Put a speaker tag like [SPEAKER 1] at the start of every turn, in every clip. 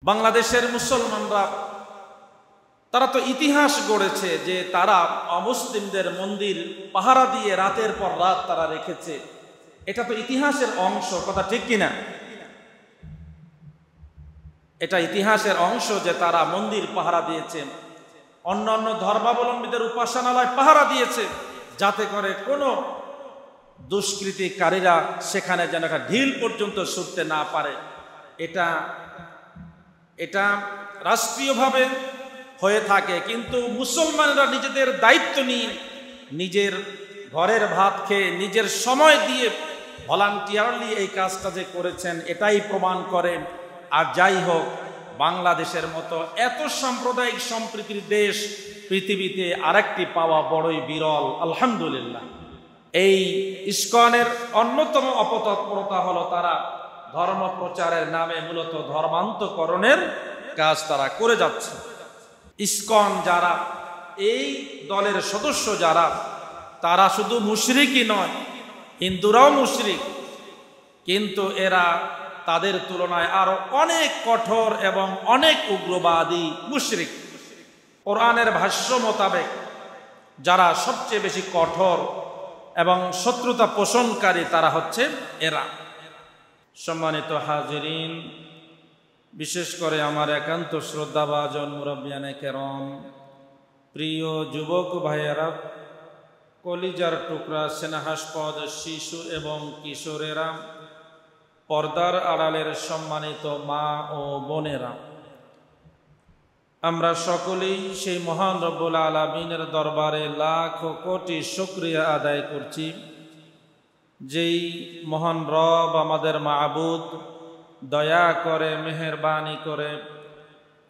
[SPEAKER 1] বাংলাদেশের মুসলমানরা তারা তো ইতিহাস গড়েছে যে তারা অমুসলিমদের মন্দির পাহারা দিয়ে রাতের পর রাত তারা রেখেছে। এটা তো ইতিহাসের অংশ, কথা ঠিক কিনা? এটা ইতিহাসের অংশ যে তারা মন্দির পাহারা দিয়েছে, অন্যান্য ধর্মাবলম্বীদের উপাসনালয় পাহারা দিয়েছে, যাতে করে কোনো দুষ্কৃতিকারীরা সেখানে যেন একটা ঢিল পর্যন্ত ছুটতে না পারে। এটা রাষ্ট্রীয়ভাবে হয়ে থাকে, কিন্তু মুসলমানরা নিজেদের দায়িত্ব নিয়ে নিজের ঘরের ভাত খেয়ে নিজের সময় দিয়ে ভলান্টিয়ারলি এই কাজটা যে করেছেন এটাই প্রমাণ করে। আর যাই হোক, বাংলাদেশের মতো এত সাম্প্রদায়িক সম্প্রীতির দেশ পৃথিবীতে আরেকটি পাওয়া বড়ই বিরল, আলহামদুলিল্লাহ। এই ইসকনের অন্যতম অপতৎপরতা হলো তারা ধর্ম প্রচারের নামে মূলত ধর্মান্তকরণের কাজ তারা করে যাচ্ছে। ইসকন যারা, এই দলের সদস্য যারা, তারা শুধু মুশরিকই নয়, হিন্দুরাও মুশরিক, কিন্তু এরা তাদের তুলনায় আরো অনেক কঠোর এবং অনেক উগ্রবাদী মুশরিক। কোরআনের ভাষ্য মোতাবেক যারা সবচেয়ে বেশি কঠোর এবং শত্রুতা পোষণকারী তারা হচ্ছে এরা। সম্মানিত হাজিরিন, বিশেষ করে আমার একান্ত শ্রদ্ধাভাজন মুরব্বিয়ানে কেরাম, প্রিয় যুবক ভাইয়েরা, কলিজার টুকরা স্নেহাস্পদ শিশু এবং কিশোরেরা, পর্দার আড়ালের সম্মানিত মা ও বোনেরা, আমরা সকলেই সেই মহান রব্বুল আলামিনের দরবারে লাখ কোটি শুকরিয়া আদায় করছি, যেই মহান রব আমাদের মাবুদ দয়া করে মেহেরবানি করে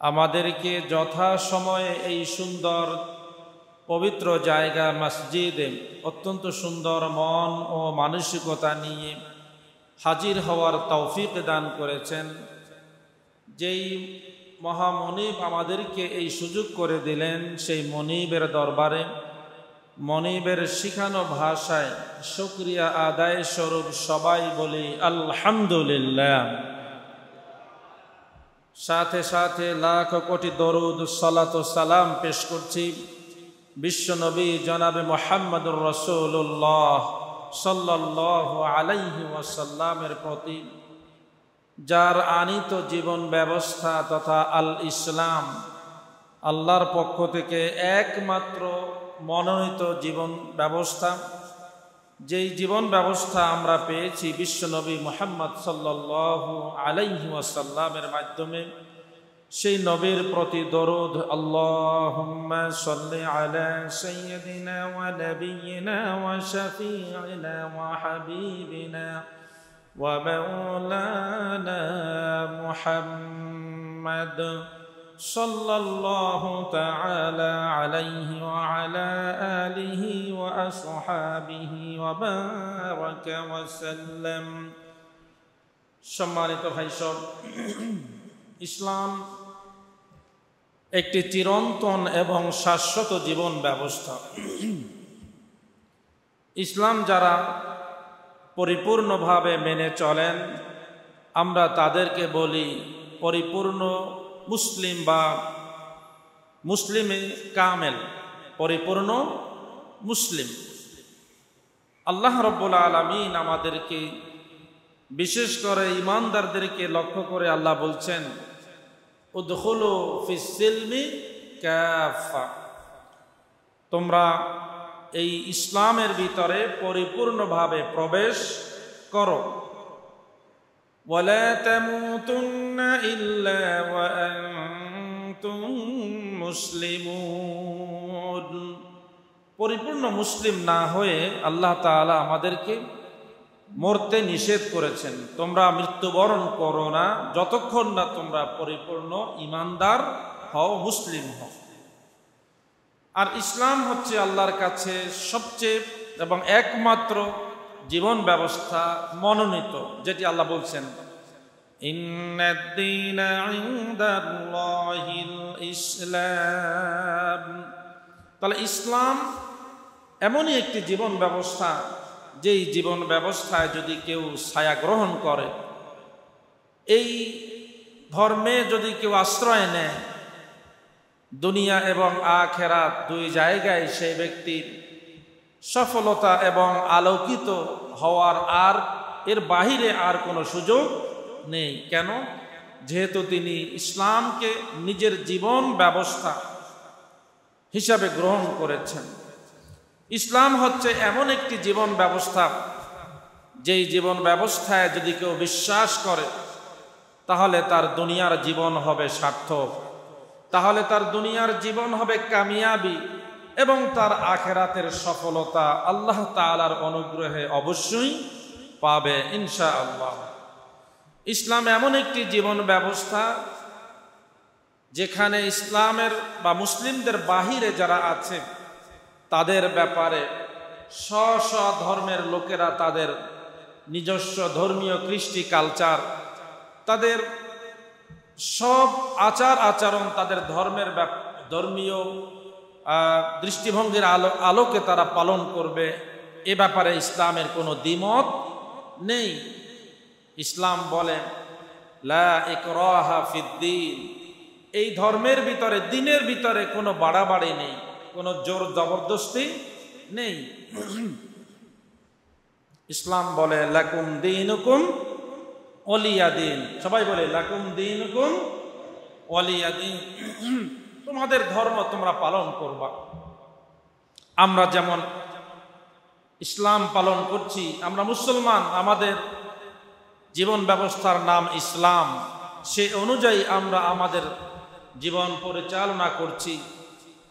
[SPEAKER 1] আমাদেরকে যথাসময়ে এই সুন্দর পবিত্র জায়গা মসজিদে অত্যন্ত সুন্দর মন ও মানসিকতা নিয়ে হাজির হওয়ার তৌফিক দান করেছেন। যেই মহামনিব আমাদেরকে এই সুযোগ করে দিলেন, সেই মনিবের দরবারে মনিবের শিখানো ভাষায় শুকরিয়া আদায় স্বরূপ সবাই বলি আলহামদুলিল্লাহ। সাথে সাথে লাখ কোটি দরুদ সালাত ও সালাম পেশ করছি বিশ্বনবী জনাবে মুহাম্মদুর রাসূলুল্লাহ সাল্লাল্লাহু আলাইহি ওয়াসাল্লামের প্রতি, যার আনিত জীবন ব্যবস্থা তথা আল ইসলাম আল্লাহর পক্ষ থেকে একমাত্র মনোনীত জীবন ব্যবস্থা। যেই জীবন ব্যবস্থা আমরা পেয়েছি বিশ্বনবী মুহাম্মদ সাল্লাল্লাহু আলাইহি ওয়াসাল্লামের মাধ্যমে, সেই নবীর প্রতি দরুদ আল্লাহুম্মা সাল্লি আলা সাইয়্যিদিনা ওয়া নাবিয়িনা ওয়া শাফিইনা ওয়া হাবিবিনা ওয়া মাওলানা মুহাম্মদ সাল্লাল্লাহু তাআলা আলাইহি ওয়া আলা আলিহি ওয়া আসহাবিহি ওয়া বারাকা ওয়া সাল্লাম। সম্মানিত ভাইসব, ইসলাম একটি চিরন্তন এবং শাশ্বত জীবন ব্যবস্থা। ইসলাম যারা পরিপূর্ণভাবে মেনে চলেন, আমরা তাদেরকে বলি পরিপূর্ণ মুসলিম বা মুসলিমে কামেল, পরিপূর্ণ মুসলিম। আল্লাহ রাব্বুল আলামিন আমাদেরকে, বিশেষ করে ঈমানদারদেরকে লক্ষ্য করে আল্লাহ বলছেন উদখুলু ফিস সিলমি কাফা, তোমরা এই ইসলামের ভিতরে পরিপূর্ণভাবে প্রবেশ করো। ওয়ালা তামুতুন্না ইল্লা ওয়া আনতুম মুসলিমুন, পরিপূর্ণ মুসলিম না হয়ে আল্লাহ তাআলা আমাদেরকে মরতে নিষেধ করেছেন। তোমরা মৃত্যুবরণ করো না যতক্ষণ না তোমরা পরিপূর্ণ ঈমানদার হও, মুসলিম হও। আর ইসলাম হচ্ছে আল্লাহর কাছে সবচেয়ে এবং একমাত্র জীবন ব্যবস্থা মনোনীত, যেটি আল্লাহ বলছেন ইন্নাদ-দীনা ইনদাল্লাহিল ইসলাম। তাহলে ইসলাম এমনই একটি জীবন ব্যবস্থা, যেই জীবন ব্যবস্থায় যদি কেউ ছায়া গ্রহণ করে, এই ধর্মে যদি কেউ আশ্রয় নেয়, দুনিয়া এবং আখিরাত দুই জায়গায় সেই ব্যক্তির সফলতা এবং আলোকিত হওয়ার আর এর বাহিরে আর কোনো সুযোগ নেই। কেন? যেহেতু তিনি ইসলামকে নিজের জীবন ব্যবস্থা হিসাবে গ্রহণ করেছেন। ইসলাম হচ্ছে এমন একটি জীবন ব্যবস্থা, যেই জীবন ব্যবস্থায় যদি কেউ বিশ্বাস করে তাহলে তার দুনিয়ার জীবন হবে সার্থক, তাহলে তার দুনিয়ার জীবন হবে কামিয়াবি, এবং তার আখিরাতের সফলতা আল্লাহ তাআলার অনুগ্রহে অবশ্যই পাবে ইনশাআল্লাহ। ইসলাম এমন একটি জীবন ব্যবস্থা যেখানে ইসলামের বা মুসলিমদের বাহিরে যারা আছে তাদের ব্যাপারে স্ব ধর্মের লোকেরা তাদের নিজস্ব ধর্মীয় কৃষ্টি কালচার, তাদের সব আচার আচরণ, তাদের ধর্মীয় দৃষ্টিভঙ্গির আলোকে তারা পালন করবে। এ ব্যাপারে ইসলামের কোনো দ্বিমত নেই। ইসলাম বলে লা ইকরাহা ফিদ্দীন, এই ধর্মের ভিতরে, দিনের ভিতরে কোনো বাড়াবাড়ি নেই, কোনো জোর জবরদস্তি নেই। ইসলাম বলে লাকুম দীনুকুম ওয়ালিয়া দিন। সবাই বলে লাকুম দীনুকুম ওয়ালিয়া দিন, তোমাদের ধর্ম তোমরা পালন করবা। আমরা যেমন ইসলাম পালন করছি, আমরা মুসলমান, আমাদের জীবন ব্যবস্থার নাম ইসলাম, সে অনুযায়ী আমরা আমাদের জীবন পরিচালনা করছি।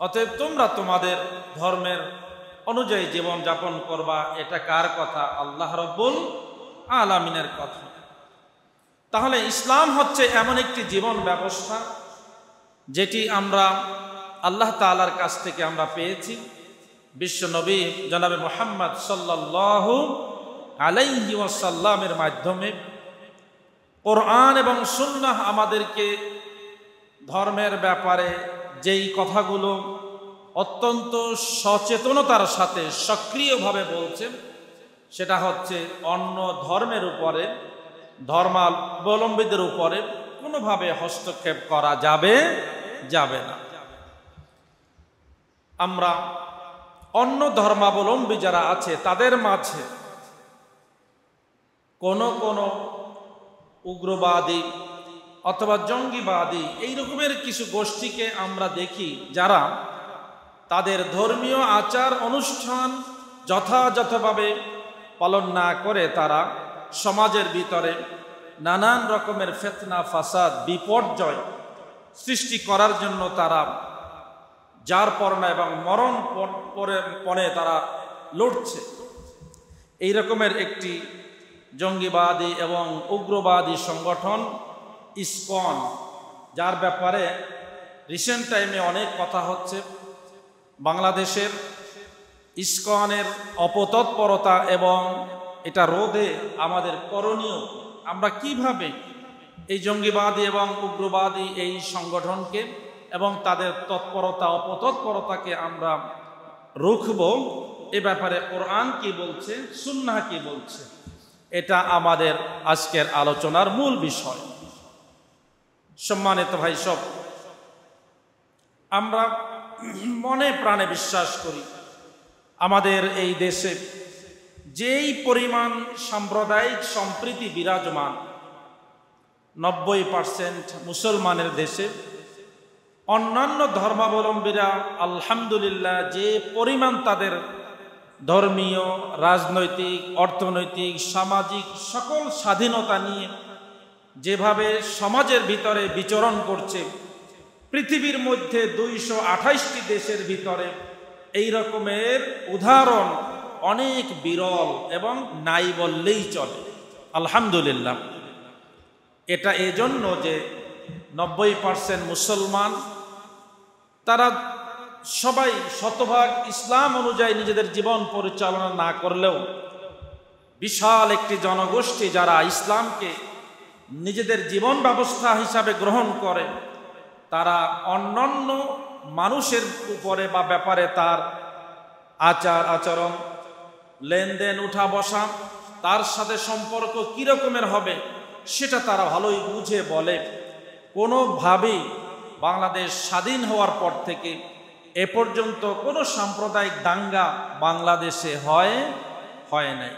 [SPEAKER 1] অতএব তোমরা তোমাদের ধর্মের অনুযায়ী জীবন যাপন করবা। এটা কার কথা? আল্লাহ রাব্বুল আলামিনের কথা। তাহলে ইসলাম হচ্ছে এমন একটি জীবন ব্যবস্থা যেটি আমরা আল্লাহ তাআলার কাছ থেকে আমরা পেয়েছি। বিশ্ব নবী জনাবে মুহাম্মদ সাল্লাল্লাহু আলাইহি ওয়াসাল্লামের মাধ্যমে কোরআন এবং সুন্নাহ আমাদেরকে ধর্মের ব্যাপারে যেই কথাগুলো অত্যন্ত সচেতনতার সাথে সক্রিয়ভাবে বলছেন, সেটা হচ্ছে অন্য ধর্মের উপরে, ধর্মাবলম্বীদের উপরে কোনোভাবে হস্তক্ষেপ করা যাবে না। আমরা অন্য ধর্মাবলম্বী যারা আছে তাদের মাঝে কোন উগ্রবাদী অথবা জঙ্গিবাদী এই রকমের কিছু গোষ্ঠীকে আমরা দেখি, যারা তাদের ধর্মীয় আচার অনুষ্ঠান যথাযথভাবে পালন না করে তারা সমাজের ভিতরে নানান রকমের ফিতনা, ফাসাদ, বিপর্যয় সৃষ্টি করার জন্য তারা জারপরনা এবং মরণ পণে তারা লড়ছে। এই রকমের একটি জঙ্গিবাদী এবং উগ্রবাদী সংগঠন ইসকন, যার ব্যাপারে রিসেন্ট টাইমে অনেক কথা হচ্ছে। বাংলাদেশের ইসকনের অপতৎপরতা এবং এটা রোধে আমাদের করণীয়, আমরা কিভাবে এই জঙ্গিবাদী এবং উগ্রবাদী এই সংগঠনকে এবং তাদের তৎপরতা অপতৎপরতাকে আমরা রুখব, এ ব্যাপারে কোরআন কি বলছে, সুন্নাহ কি বলছে, এটা আমাদের আজকের আলোচনার মূল বিষয়। সম্মানিত ভাই সব, আমরা মনে প্রাণে বিশ্বাস করি আমাদের এই দেশে যেই পরিমাণ সাম্প্রদায়িক সম্প্রীতি বিরাজমান, 90% মুসলমানের দেশে অন্যান্য ধর্মাবলম্বীরা আলহামদুলিল্লাহ যে পরিমাণ তাদের ধর্মীয়, রাজনৈতিক, অর্থনৈতিক, সামাজিক সকল স্বাধীনতা নিয়ে যেভাবে সমাজের ভিতরে বিচরণ করছে, পৃথিবীর মধ্যে 228টি দেশের ভিতরে এই রকমের উদাহরণ অনেক বিরল এবং নাই বললেই চলে। আলহামদুলিল্লাহ। এটা এজন্য যে 90% মুসলমান তারা সবাই শতভাগ ইসলাম অনুযায়ী নিজেদের জীবন পরিচালনা না করলেও বিশাল একটি জনগোষ্ঠী যারা ইসলামকে নিজেদের জীবন ব্যবস্থা হিসাবে গ্রহণ করে, তারা অন্যান্য মানুষের উপরে বা ব্যাপারে তার আচার আচরণ, লেনদেন, উঠা বসা, তার সাথে সম্পর্ক কি রকমের হবে সেটা তারা ভালোই বুঝে বলে। কোনোভাবেই বাংলাদেশ স্বাধীন হওয়ার পর থেকে এ পর্যন্ত কোনো সাম্প্রদায়িক দাঙ্গা বাংলাদেশে হয় নাই।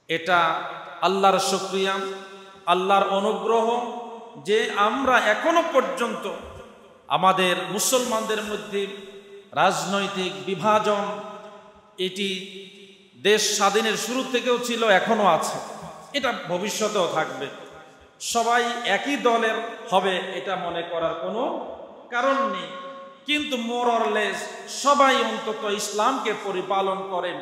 [SPEAKER 1] এটা আল্লাহর শুকরিয়া, আল্লাহর অনুগ্রহ যে আমরা এখনো পর্যন্ত আমাদের মুসলমানদের মধ্যে রাজনৈতিক বিভাজন এটি দেশ স্বাধীনের শুরু থেকেও ছিল, এখনো আছে, এটা ভবিষ্যতেও থাকবে। সবাই একই দলের হবে এটা মনে করার কোনো কারণ নেই, কিন্তু মোর অর লেস সবাই অন্তত ইসলামকে পরিপালন করেন।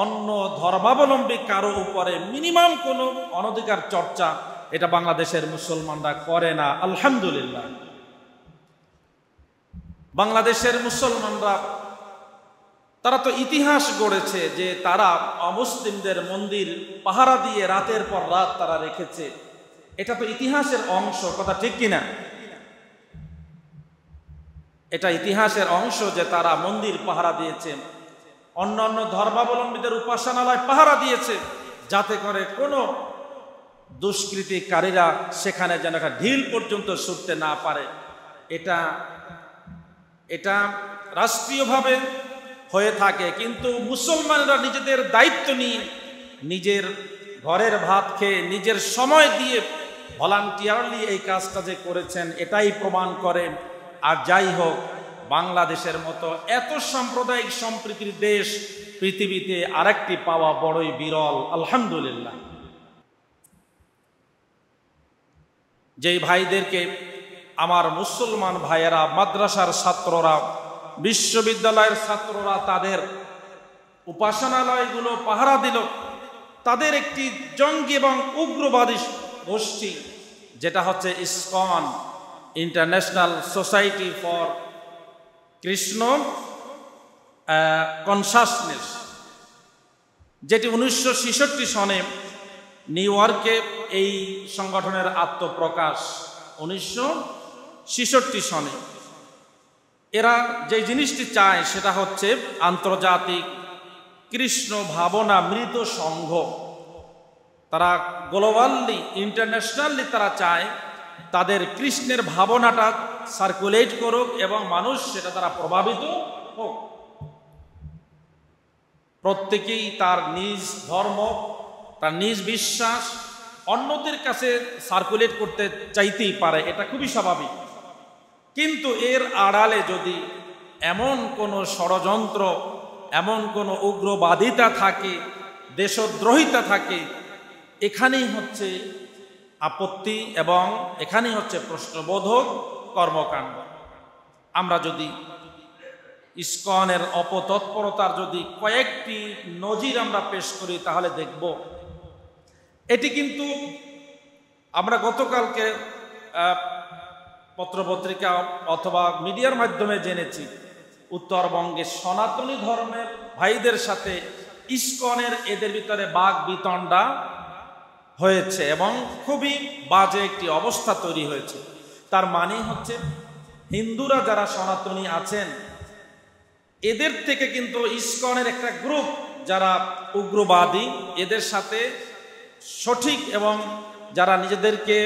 [SPEAKER 1] অন্য ধর্মাবলম্বী কারো উপরে মিনিমাম কোনো অনধিকার চর্চা এটা বাংলাদেশের মুসলমানরা করে না, আলহামদুলিল্লাহ। বাংলাদেশের মুসলমানরা তারা তো ইতিহাস গড়েছে যে তারা অমুসলিমদের মন্দির পাহারা দিয়ে রাতের পর রাত তারা রেখেছে। এটা তো ইতিহাসের অংশ, কথা ঠিক কিনা? এটা ইতিহাসের অংশ যে তারা মন্দির পাহারা দিয়েছে, অন্যান্য ধর্মাবলম্বীদের উপাসনালয় পাহারা দিয়েছে, যাতে করে কোনো দুষ্কৃতিকারীরা সেখানে যেন একটা ঢিল পর্যন্ত ছুটতে না পারে। এটা রাষ্ট্রীয়ভাবে হয়ে থাকে, কিন্তু মুসলমানরা নিজেদের দায়িত্ব নিয়ে নিজের ঘরের ভাত খেয়ে নিজের সময় দিয়ে ভলান্টিয়ারলি এই কাজটা যে করেছেন এটাই প্রমাণ করে। আর যাই হোক, বাংলাদেশের মতো এত সাম্প্রদায়িক সম্প্রীতির দেশ পৃথিবীতে আরেকটি পাওয়া বড়ই বিরল, আলহামদুলিল্লাহ। যেই ভাইদেরকে আমার মুসলমান ভাইয়েরা, মাদ্রাসার ছাত্ররা, বিশ্ববিদ্যালয়ের ছাত্ররা তাদের উপাসনালয়গুলো পাহারা দিল, তাদের একটি জঙ্গি এবং উগ্রবাদী গোষ্ঠী যেটা হচ্ছে ISKCON, international society for Krishna consciousness, যেটি 1966 সনে নিউ ইয়র্কে এই সংগঠনের আত্মপ্রকাশ, 1966 সনে। এরা যে জিনিসটি চায় সেটা হচ্ছে আন্তর্জাতিক কৃষ্ণ ভাবনা মৃত সংঘ। তারা গ্লোবালি, ইন্টারন্যাশনালি তারা চায় তাদের কৃষ্ণের ভাবনাটা সার্কুলেট করুক এবং মানুষ সেটা দ্বারা প্রভাবিত হোক। প্রত্যেকেই তার নিজ ধর্ম, তার নিজ বিশ্বাস অন্যদের কাছে সার্কুলেট করতে চাইতেই পারে, এটা খুবই স্বাভাবিক। কিন্তু এর আড়ালে যদি এমন কোনো ষড়যন্ত্র, এমন কোনো উগ্রবাদিতা থাকে, দেশদ্রোহিতা থাকে, এখানেই হচ্ছে আপত্তি এবং এখানেই হচ্ছে প্রশ্নবোধক কর্মকাণ্ড। আমরা যদি ইসকনের অপতৎপরতার যদি কয়েকটি নজির আমরা পেশ করি তাহলে দেখব এটি কিন্তু আমরা গতকালকে পত্রপত্রিকা অথবা মিডিয়ার মাধ্যমে জেনেছি, উত্তরবঙ্গে সনাতনী ধর্মের ভাইদের সাথে ইসকনের এদের ভিতরে বাক বিতণ্ডা হয়েছে এবং খুবই বাজে একটি অবস্থা তৈরি হয়েছে। তার মানে হচ্ছে হিন্দুরা যারা সনাতনী আছেন এদের থেকে কিন্তু ইসকনের একটা গ্রুপ যারা উগ্রবাদী, এদের সাথে সঠিক এবং যারা নিজেদেরকে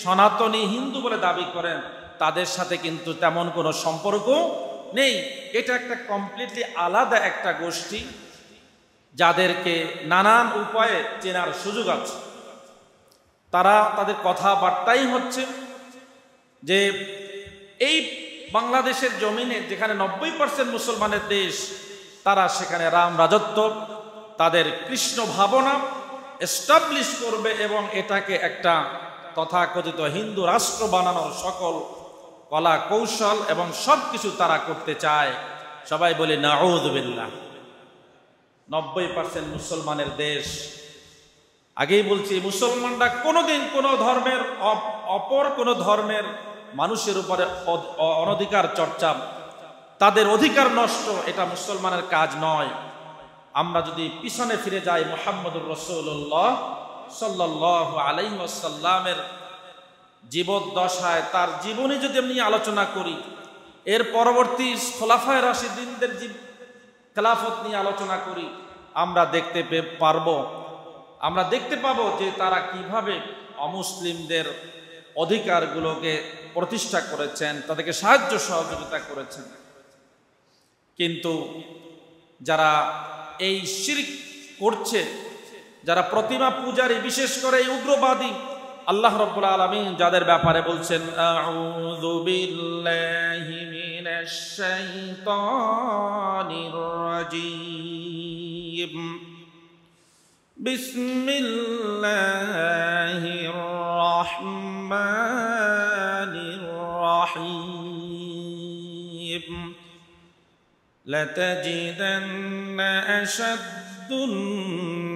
[SPEAKER 1] সনাতনী হিন্দু বলে দাবি করেন তাদের সাথে কিন্তু তেমন কোনো সম্পর্ক নেই। এটা একটা কমপ্লিটলি আলাদা একটা গোষ্ঠী যাদেরকে নানান উপায়ে চেনার সুযোগ আছে। তারা তাদের কথাবার্তাই হচ্ছে যে এই বাংলাদেশের জমিনে যেখানে 90% মুসলমানের দেশ, তারা সেখানে রাম রাজত্ব, তাদের কৃষ্ণ ভাবনা এস্টাবলিশ করবে এবং এটাকে একটা তথাকথিত হিন্দু রাষ্ট্র বানানোর সকল কলা কৌশল এবং সব কিছু তারা করতে চায়। সবাই বলে নাউযু বিল্লাহ। 90% মুসলমানের দেশ। আগেই বলছি, মুসলমানরা কোনোদিন কোনো ধর্মের অপর কোনো ধর্মের মানুষের উপরে অনধিকার চর্চা, তাদের অধিকার নষ্ট, এটা মুসলমানের কাজ নয়। আমরা যদি পিছনে ফিরে যাই মুহাম্মদুর রাসূলুল্লাহ সাল্লাল্লাহু আলাইহি ওয়াসাল্লামের জীবদ্দশায় তার জীবনী যদি আমি আলোচনা করি, এর পরবর্তী খোলাফায়ে রাশিদিনদের খেলাফত নিয়ে আলোচনা করি, আমরা দেখতে পাবো যে তারা কিভাবে অমুসলিমদের অধিকারগুলোকে প্রতিষ্ঠা করেছেন, তাদেরকে সাহায্য সহযোগিতা করেছেন। কিন্তু যারা এই শিরক করছে, যারা প্রতিমা পূজারী, বিশেষ করে এই উগ্রবাদী, আল্লাহ রাব্বুল আলামিন যাদের ব্যাপারে বলছেন আউযু বিল্লাহি মিনাশ শাইতানির রাজীম বিসমিল্লাহির রাহমানির রাহিম লাতাজিদান্না আশাদ্দুন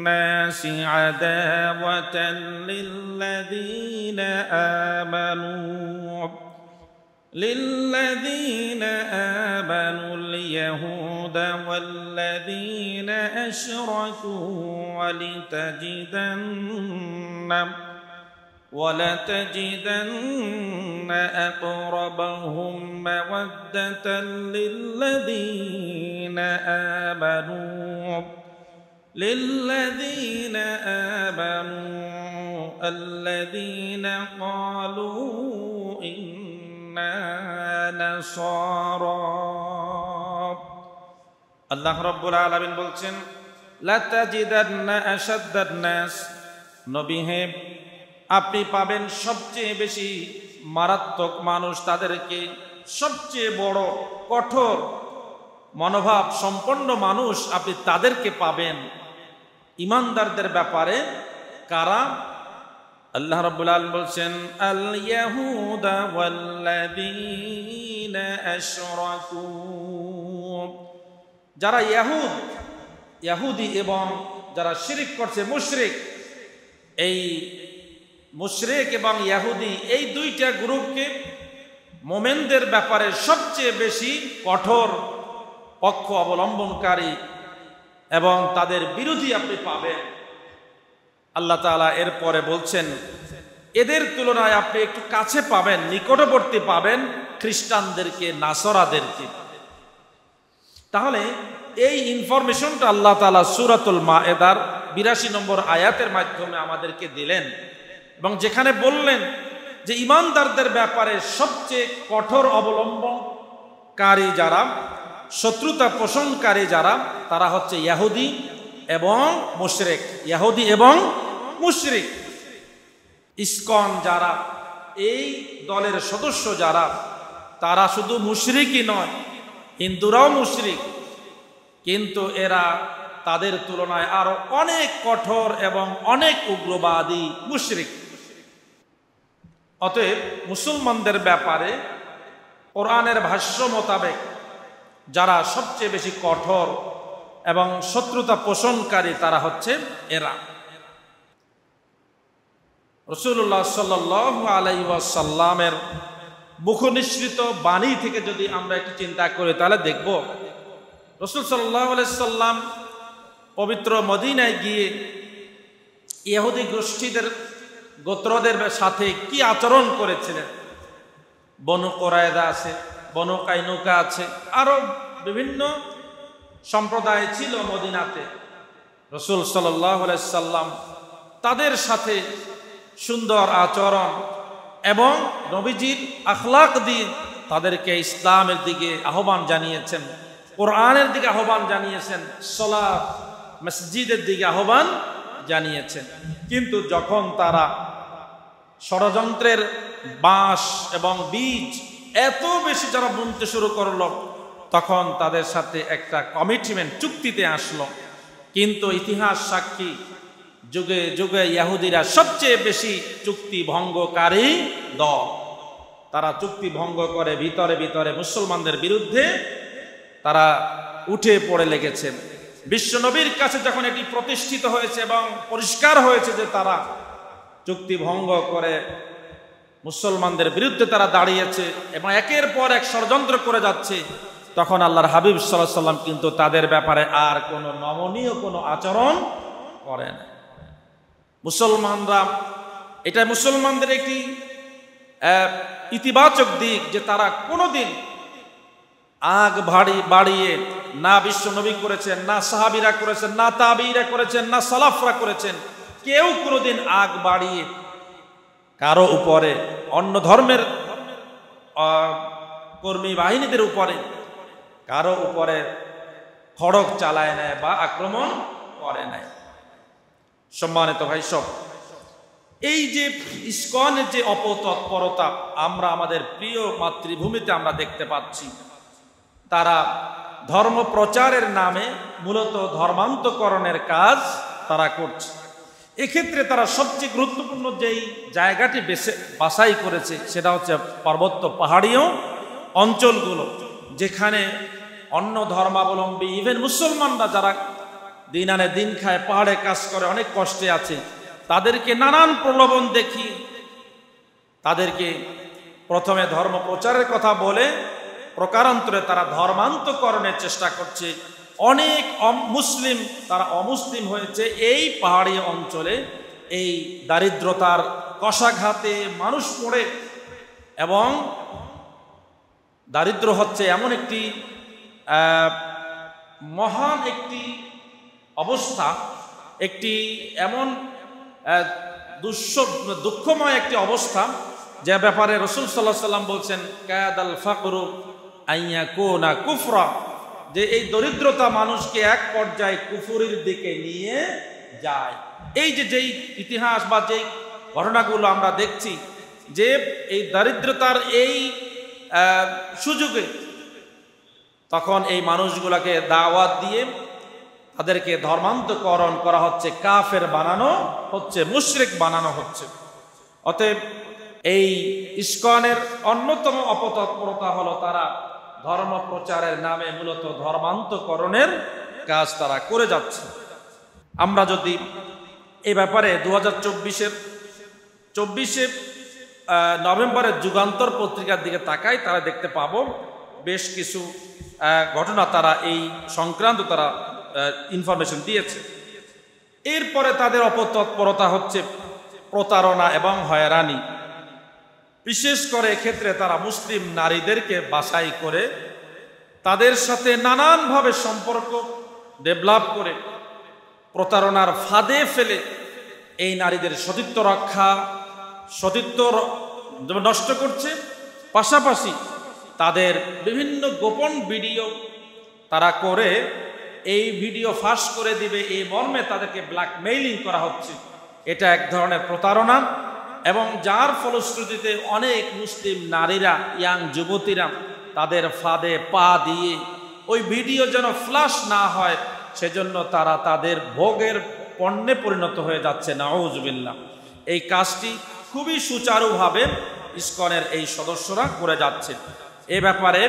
[SPEAKER 1] الناس عداوة للذين آمنوا اليهود والذين أشركوا ولتجدن أقربهم مودة للذين آمنوا الذين قالوا إنا نصارى আল্লাহ রাব্বুল আলামিন বলছেন লাতাজিদান্না আশাদ্দান নাস, নবী হে আপনি পাবেন সবচেয়ে বেশি মারাত্মক মানুষ, তাদেরকে সবচেয়ে বড় কঠোর মনোভাব সম্পন্ন মানুষ আপনি তাদেরকে পাবেন। ইমানদারদের ব্যাপারে কারা? আল্লাহ রাব্বুল আলামিন বলছেন আল ইয়াহুদা ওয়াল্লাযীনা আশরাকু, যারা ইহুদি এবং যারা শিরক করছে মুশরিক। এই মুশরিক এবং ইহুদি এই দুইটা গ্রুপকে মুমিনদের ব্যাপারে সবচেয়ে বেশি কঠোর পক্ষ অবলম্বনকারী এবং তাদের বিরোধী আপনি পাবেন। আল্লাহ তাআলা এরপরে বলছেন এদের তুলনায় আপনি একটু কাছে পাবেন, নিকটবর্তী পাবেন খ্রিস্টানদেরকে, নাসরাদেরকে। তাহলে এই ইনফরমেশনটা আল্লাহ তাআলা সূরাতুল মায়েদার ৮২ নম্বর আয়াতের মাধ্যমে আমাদেরকে দিলেন এবং যেখানে বললেন যে ইমানদারদের ব্যাপারে সবচেয়ে কঠোর অবলম্বনকারী যারা, শত্রুতা পোষণকারী যারা, তারা হচ্ছে ইহুদি এবং মুশরিক। ইহুদি এবং মুশরিক। ইসকন যারা, এই দলের সদস্য যারা, তারা শুধু মুশরিকই নয়, হিন্দুরাও মুশরিক, কিন্তু এরা তাদের তুলনায় আরো অনেক কঠোর এবং অনেক উগ্রবাদী মুশরিক। অতএব মুসলমানদের ব্যাপারে কোরআনের ভাষ্য মোতাবেক যারা সবচেয়ে বেশি কঠোর এবং শত্রুতা পোষণকারী তারা হচ্ছে এরা। রাসূলুল্লাহ সাল্লাল্লাহু আলাইহি ওয়াসাল্লামের মুখনিসৃত বাণী থেকে যদি আমরা একটু চিন্তা করি তাহলে দেখব রাসূল সাল্লাল্লাহু আলাইহি সাল্লাম পবিত্র মদিনায় গিয়ে ইহুদি গোষ্ঠীদের গোত্রদের সাথে কি আচরণ করেছিলেন। বনু কুরায়দা আছে, বনু কাইনুকা আছে, আরো বিভিন্ন সম্প্রদায় ছিল মদিনাতে। রাসূল সাল্লাল্লাহু আলাইহি সাল্লাম তাদের সাথে সুন্দর আচরণ এবং নবীজির আখলাক দিয়ে তাদেরকে ইসলামের দিকে আহ্বান জানিয়েছেন, কোরআনের দিকে আহ্বান জানিয়েছেন, সালাত মসজিদের দিকে আহ্বান জানিয়েছেন। কিন্তু যখন তারা ষড়যন্ত্রের বাঁশ এবং বীজ এত বেশি যারা বুনতে শুরু করলো, তখন তাদের সাথে একটা কমিটমেন্ট, চুক্তিতে আসলো। কিন্তু ইতিহাস সাক্ষী, যুগে যুগে ইহুদিরা সবচেয়ে বেশি চুক্তি ভঙ্গকারী দল। তারা চুক্তি ভঙ্গ করে ভিতরে ভিতরে মুসলমানদের বিরুদ্ধে তারা উঠে পড়ে লেগেছেন। বিশ্বনবীর কাছে যখন এটি প্রতিষ্ঠিত হয়েছে এবং পরিষ্কার হয়েছে যে তারা চুক্তি ভঙ্গ করে মুসলমানদের বিরুদ্ধে তারা দাঁড়িয়েছে এবং একের পর এক ষড়যন্ত্র করে যাচ্ছে, তখন আল্লাহর হাবিব সাল্লাল্লাহু আলাইহি ওয়াসাল্লাম কিন্তু তাদের ব্যাপারে আর কোনো নমনীয় কোনো আচরণ করেন। মুসলমানরা, এটা মুসলমানদের একটি ইতিবাচক দিক যে তারা কোনোদিন আগ বাড়িয়ে না বিশ্বনবী করেছেন, না সাহাবীরা করেছেন, না তাবিঈরা করেছেন, না সালাফরা করেছেন, কেউ কোনোদিন আগ বাড়িয়ে কারো উপরে, অন্য ধর্মের কর্মী বাহিনীদের উপরে কারো উপরে খড়গ চালায় নেয় বা আক্রমণ করে নেয়। সম্মানিত ভাই সব, এই যে ইসকনের যে অপতৎপরতা আমরা আমাদের প্রিয় মাতৃভূমিতে আমরা দেখতে পাচ্ছি, তারা ধর্ম প্রচারের নামে মূলত ধর্মান্তকরণের কাজ তারা করছে। এক্ষেত্রে তারা সবচেয়ে গুরুত্বপূর্ণ যেই জায়গাটি বাছাই করেছে সেটা হচ্ছে পার্বত্য পাহাড়ীয় অঞ্চলগুলো, যেখানে অন্য ধর্মাবলম্বী ইভেন মুসলমানরা যারা দিন আনে দিন খায়, পাহাড়ে কাজ করে, অনেক কষ্টে আছে, তাদেরকে নানান প্রলোভন দেখি তাদেরকে প্রথমে ধর্ম প্রচারের কথা বলে প্রকারান্তরে তারা ধর্মান্তকরণের চেষ্টা করছে। অনেক মুসলিম তারা অমুসলিম হয়েছে এই পাহাড়ি অঞ্চলে, এই দারিদ্রতার কষাঘাতে মানুষ পড়ে। এবং দারিদ্র হচ্ছে এমন একটি মহান একটি অবস্থা, একটি এমন দুঃখময় একটি অবস্থা, যে ব্যাপারে রাসূল সাল্লাল্লাহু আলাইহি ওয়াসাল্লাম বলছেন কাদাল ফাকরু আইয়াকুনা কুফরা, যে এই দরিদ্রতা মানুষকে এক পর্যায়ে কুফরির দিকে নিয়ে যায়। এই যেই ইতিহাস বা যেই ঘটনাগুলো আমরা দেখছি, যে এই দারিদ্রতার এই সুযোগে তখন এই মানুষগুলোকে দাওয়াত দিয়ে তাদেরকে ধর্মান্তকরণ করা হচ্ছে, কাফের বানানো হচ্ছে, মুশরিক বানানো হচ্ছে। অতএব এই ইসকনের অন্যতম অপতৎপরতা হলো তারা ধর্ম প্রচারের নামে মূলত ধর্মান্তকরণের কাজ তারা করে যাচ্ছে। আমরা যদি এই ব্যাপারে 2024 নভেম্বরের যুগান্তর পত্রিকার দিকে তাকাই, তারা দেখতে পাবো বেশ কিছু ঘটনা তারা এই সংক্রান্ত তারা ইনফরমেশন দিয়েছে। এরপরে তাদের অপতৎপরতা হচ্ছে প্রতারণা এবং হয়রানি। বিশেষ করে এক্ষেত্রে তারা মুসলিম নারীদেরকে বাছাই করে তাদের সাথে নানানভাবে সম্পর্ক ডেভেলপ করে প্রতারণার ফাঁদে ফেলে এই নারীদের সতীত্ব রক্ষা, সতীত্ব নষ্ট করছে। পাশাপাশি তাদের বিভিন্ন গোপন ভিডিও তারা করে এই ভিডিও ফাঁস করে দিবে এই মর্মে তাদেরকে ব্ল্যাকমেইলিং করা হচ্ছে। এটা এক ধরনের প্রতারণা, এবং যার ফলশ্রুতিতে অনেক মুসলিম নারীরা, ইয়াং যুবতীরা তাদের ফাঁদে পা দিয়ে ওই ভিডিও যেন ফ্ল্যাশ না হয় সেজন্য তারা তাদের ভোগের পণ্যে পরিণত হয়ে যাচ্ছে। নাউজুবিল্লাহ। এই কাজটি খুবই সুচারুভাবে ইসকনের এই সদস্যরা করে যাচ্ছে। এ ব্যাপারে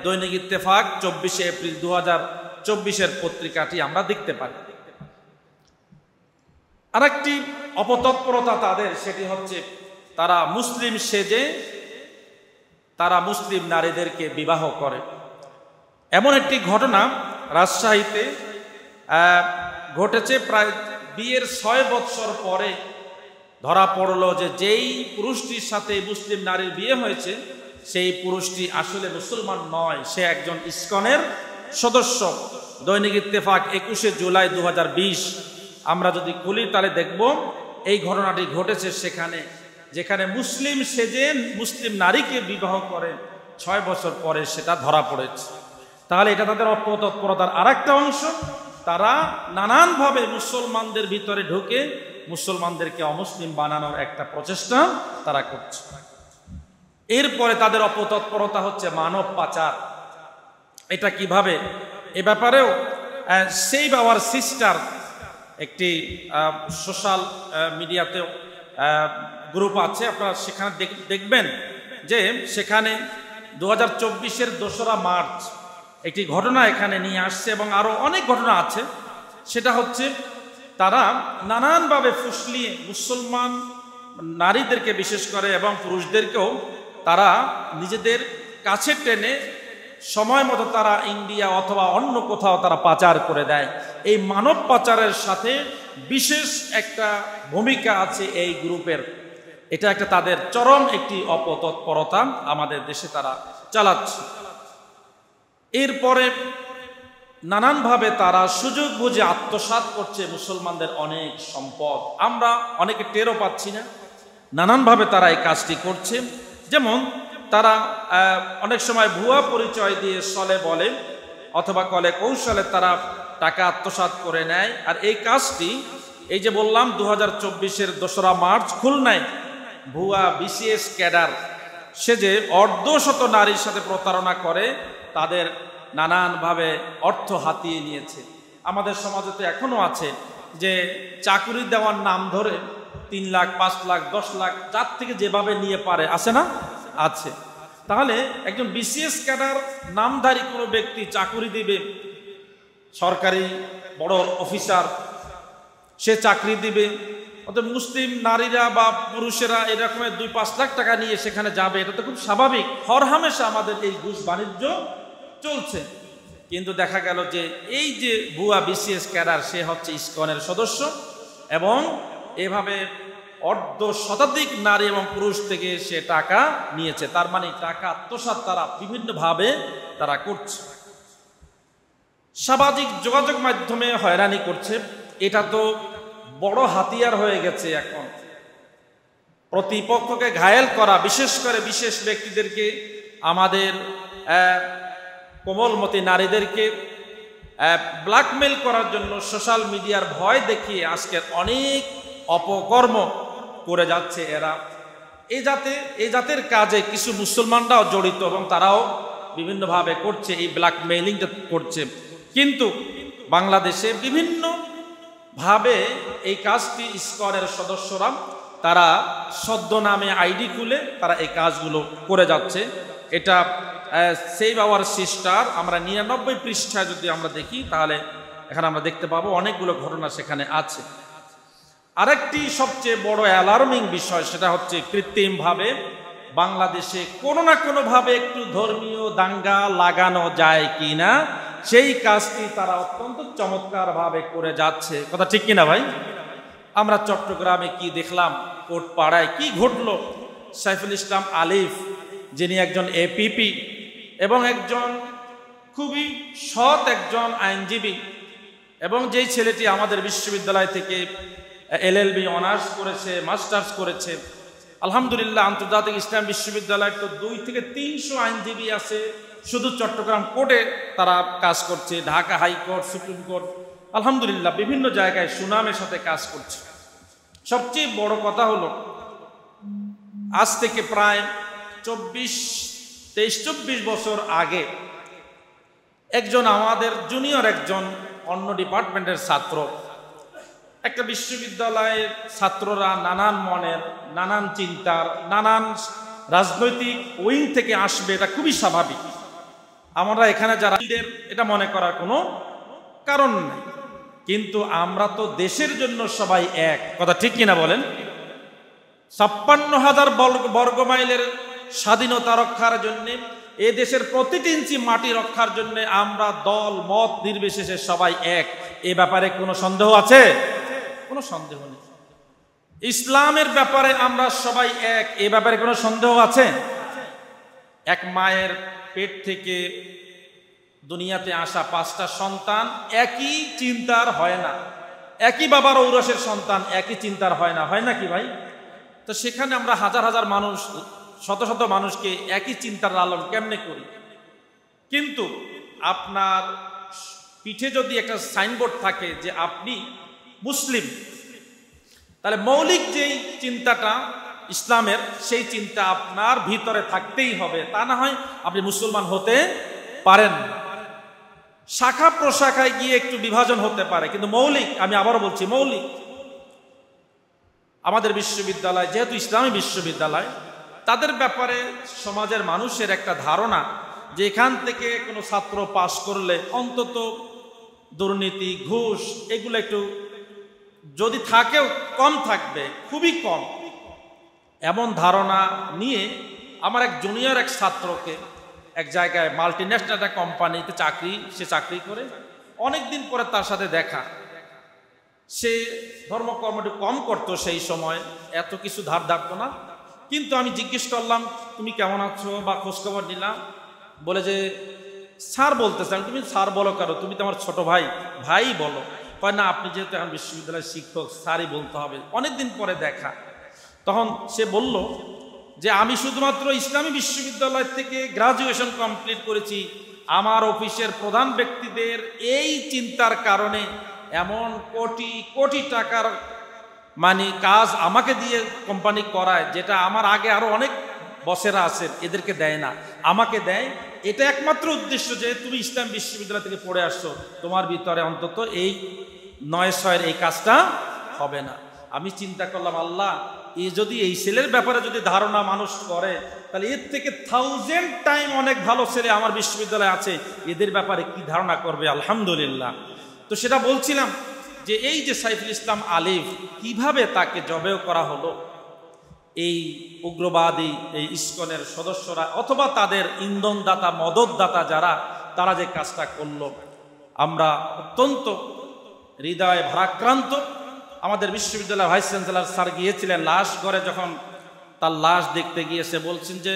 [SPEAKER 1] দৈনিক ইত্তেফাক 24 এপ্রিল 2024 পত্রিকাটি আমরা দেখতে পারি। আরেকটি অপতৎপরতা তাদের, সেটি হচ্ছে তারা মুসলিম সেজে তারা মুসলিম নারীদেরকে বিবাহ করে। এমন একটি ঘটনা রাজশাহীতে ঘটেছে। প্রায় বিয়ের 6 বৎসর পরে ধরা পড়লো যে যেই পুরুষটির সাথে মুসলিম নারীর বিয়ে হয়েছে সেই পুরুষটি আসলে মুসলমান নয়, সে একজন ইসকনের সদস্য। দৈনিক ইত্তেফাক 21 জুলাই 2020 আমরা যদি খুলি তাহলে দেখব এই ঘটনাটি ঘটেছে সেখানে, যেখানে মুসলিম সেজে মুসলিম নারীকে বিবাহ করে 6 বছর পরে সেটা ধরা পড়েছে। তাহলে এটা তাদের অপতৎপরতার আরেকটা অংশ। তারা নানানভাবে মুসলমানদের ভিতরে ঢুকে মুসলমানদেরকে অমুসলিম বানানোর একটা প্রচেষ্টা তারা করছে। এরপরে তাদের অপতৎপরতা হচ্ছে মানব পাচার। এটা কিভাবে, এ ব্যাপারেও সেভ আওয়ার সিস্টার একটি সোশ্যাল মিডিয়াতেও গ্রুপ আছে, আপনারা সেখানে দেখবেন যে সেখানে 2024 2রা মার্চ একটি ঘটনা এখানে নিয়ে আসছে, এবং আরও অনেক ঘটনা আছে। সেটা হচ্ছে তারা নানানভাবে ফুসলিয়ে মুসলমান নারীদেরকে বিশেষ করে এবং পুরুষদেরকেও তারা নিজেদের কাছে টেনে সময় মতো তারা ইন্ডিয়া অথবা অন্য কোথাও তারা পাচার করে দেয়। এই মানব পাচারের সাথে বিশেষ একটা ভূমিকা আছে এই গ্রুপের। এটা একটা তাদের চরম একটি অপতৎপরতা আমাদের দেশে তারা চালাচ্ছে। এরপরে নানানভাবে তারা সুযোগ বুঝে আত্মসাৎ করছে মুসলমানদের অনেক সম্পদ। আমরা অনেকে টেরও পাচ্ছি না, নানানভাবে তারা এই কাজটি করছে। যেমন তারা অনেক সময় ভুয়া পরিচয় দিয়ে সলে বলে অথবা কলে কৌশলে তারা টাকা আত্মসাৎ করে নেয়। আর এই কাজটি, এই যে বললাম 2024-এর 2রা মার্চ খুলনায় ভুয়া বিসিএস ক্যাডার সে যে অর্ধশত নারীর সাথে প্রতারণা করে তাদের নানানভাবে অর্থ হাতিয়ে নিয়েছে। আমাদের সমাজে তো এখনো আছে যে চাকুরি দেওয়ার নাম ধরে 3 লাখ, 5 লাখ, 10 লাখ যার থেকে যেভাবে নিয়ে পারে, আছে না? আছে। তাহলে একজন বিসিএস ক্যাডার নামধারী কোনো ব্যক্তি চাকুরি দিবে, সরকারি বড় অফিসার, সে চাকরি দিবে, অর্থাৎ মুসলিম নারীরা বা পুরুষেরা এরকমের 2-5 লাখ টাকা নিয়ে সেখানে যাবে, এটা তো খুব স্বাভাবিক। হরহামেশা আমাদের এই ঘুষ বাণিজ্য চলছে। কিন্তু দেখা গেল যে এই যে ভুয়া বিসিএস ক্যাডার সে হচ্ছে ইসকনের সদস্য এবং এভাবে অর্ধ শতাধিক নারী এবং পুরুষ থেকে সে টাকা নিয়েছে। তার মানে টাকা আত্মসাৎ তারা বিভিন্নভাবে তারা করছে। সামাজিক যোগাযোগ মাধ্যমে হয়রানি করছে, এটা তো বড় হাতিয়ার হয়ে গেছে এখন। প্রতিপক্ষকে ঘায়েল করা, বিশেষ করে বিশেষ ব্যক্তিদেরকে, আমাদের কোমলমতি নারীদেরকে ব্ল্যাকমেল করার জন্য সোশ্যাল মিডিয়ার ভয় দেখিয়ে আজকের অনেক অপকর্ম করে যাচ্ছে এরা। এই জাতের কাজে কিছু মুসলমানরাও জড়িত এবং তারাও বিভিন্নভাবে করছে, এই ব্ল্যাকমেইলিংটা করছে। কিন্তু বাংলাদেশে বিভিন্নভাবে এই কাজটি ইসকনের সদস্যরা তারা ছদ্মনামে আইডি খুলে তারা এই কাজগুলো করে যাচ্ছে। এটা সেভ আওয়ার সিস্টার, আমরা 99 পৃষ্ঠায় যদি আমরা দেখি তাহলে এখানে আমরা দেখতে পাবো অনেকগুলো ঘটনা সেখানে আছে। আরেকটি সবচেয়ে বড় অ্যালার্মিং বিষয়, সেটা হচ্ছে কৃত্রিমভাবে বাংলাদেশে কোনো না কোনোভাবে একটু ধর্মীয় দাঙ্গা লাগানো যায় কিনা, সেই কাজটি তারা অত্যন্ত চমৎকারভাবে করে যাচ্ছে। কথা ঠিক কিনা ভাই? আমরা চট্টগ্রামে কি দেখলাম, কোটপাড়ায় কি ঘটলো। সাইফুল ইসলাম আলিফ, যিনি একজন এপিপি এবং একজন খুবই সৎ একজন আইনজীবী, এবং যেই ছেলেটি আমাদের বিশ্ববিদ্যালয় থেকে এলএলবি অনার্স করেছে, মাস্টার্স করেছে, আলহামদুলিল্লাহ আন্তর্জাতিক ইসলাম বিশ্ববিদ্যালয়ের তো 200 থেকে 300 আইনজীবী আছে, শুধু চট্টগ্রাম কোর্টে তারা কাজ করছে, ঢাকা হাইকোর্ট, সুপ্রিম কোর্ট, আলহামদুলিল্লাহ বিভিন্ন জায়গায় সুনামের সাথে কাজ করছে। সবচেয়ে বড় কথা হলো, আজ থেকে প্রায় 23-24 বছর আগে একজন আমাদের জুনিয়র একজন অন্য ডিপার্টমেন্টের ছাত্র, একটা বিশ্ববিদ্যালয়ের ছাত্ররা নানান মনের, নানান চিন্তার, নানান রাজনৈতিক উইং থেকে আসবে, এটা খুবই স্বাভাবিক। আমরা এখানে যারা, এটা মনে করার কোনো কারণ নেই। কিন্তু আমরা তো দেশের জন্য সবাই এক, কথা ঠিক কিনা বলেন? 56,000 বর্গ মাইলের স্বাধীনতা রক্ষার জন্য, এ দেশের প্রতিটি ইঞ্চি মাটি রক্ষার জন্য আমরা দল মত নির্বিশেষে সবাই এক। এ ব্যাপারে কোনো সন্দেহ আছে? কোনো সন্দেহ নেই। ইসলামের ব্যাপারে আমরা সবাই এক, এ ব্যাপারে কোনো সন্দেহ আছে? এক মায়ের পেট থেকে দুনিয়াতে আসা 5টা সন্তান একই চিন্তার হয় না, একই বাবার ঔরসের সন্তান একই চিন্তার হয় না, হয় না কি ভাই? তো সেখানে আমরা হাজার হাজার মানুষ, শত শত মানুষকে একই চিন্তার লালন কেমনে করি? কিন্তু আপনার পিঠে যদি একটা সাইনবোর্ড থাকে যে আপনি মুসলিম, তাহলে মৌলিক যেই চিন্তাটা ইসলামের, সেই চিন্তা আপনার ভিতরে থাকতেই হবে, তা না হয় আপনি মুসলমান হতে পারেন। শাখা প্রশাখায় গিয়ে একটু বিভাজন হতে পারে, কিন্তু মৌলিক, আমি আবারও বলছি মৌলিক। আমাদের বিশ্ববিদ্যালয় যেহেতু ইসলামী বিশ্ববিদ্যালয়, তাদের ব্যাপারে সমাজের মানুষের একটা ধারণা যে এখান থেকে কোনো ছাত্র পাশ করলে অন্তত দুর্নীতি, ঘুষ এগুলো একটু যদি থাকেও কম থাকবে, খুবই কম। এমন ধারণা নিয়ে আমার এক জুনিয়র এক ছাত্রকে এক জায়গায় মাল্টিন্যাশনাল একটা কোম্পানিতে সে চাকরি করে, অনেকদিন পরে তার সাথে দেখা। সে ধর্মকর্মটি কম করতো সেই সময়, এত কিছু ধার ধারতো না। কিন্তু আমি জিজ্ঞেস করলাম তুমি কেমন আছো বা খোঁজখবর নিলাম, বলে যে স্যার বলতেছেন। তুমি স্যার বলো কারো, তুমি তো আমার ছোট ভাই, ভাই বলো। কয় না, আপনি যেহেতু এখন বিশ্ববিদ্যালয়ের শিক্ষক, স্যারই বলতে হবে। অনেকদিন পরে দেখা, তখন সে বলল যে আমি শুধুমাত্র ইসলামী বিশ্ববিদ্যালয় থেকে গ্রাজুয়েশন কমপ্লিট করেছি, আমার অফিসের প্রধান ব্যক্তিদের এই চিন্তার কারণে এমন কোটি কোটি টাকার কাজ আমাকে দিয়ে কোম্পানি করায়, যেটা আমার আগে আরো অনেক বসেরা আছে এদেরকে দেয় না, আমাকে দেয়। এটা একমাত্র উদ্দেশ্য যে তুমি ইসলাম বিশ্ববিদ্যালয় থেকে পড়ে আসছো, তোমার ভিতরে অন্তত এই 9-6 এই কাজটা হবে না। আমি চিন্তা করলাম, আল্লাহ, এই যদি এই ছেলের ব্যাপারে যদি ধারণা মানুষ করে, তাহলে এর থেকে 1000 টাইম অনেক ভালো ছেলে আমার বিশ্ববিদ্যালয়ে আছে, এদের ব্যাপারে কি ধারণা করবে। আলহামদুলিল্লাহ। তো সেটা বলছিলাম যে এই যে সাইফুল ইসলাম আলিফ, কিভাবে তাকে জবেও করা হলো, এই উগ্রবাদী এই ইসকনের সদস্যরা অথবা তাদের ইন্ধনদাতা মদতদাতা যারা, তারা যে কাজটা করলো, আমরা অত্যন্ত হৃদয়ে ভারাক্রান্ত। আমাদের বিশ্ববিদ্যালয়ের ভাইস চ্যান্সেলর স্যার গিয়েছিলেন লাশ ঘরে, যখন তার লাশ দেখতে গিয়েছে বলছেন যে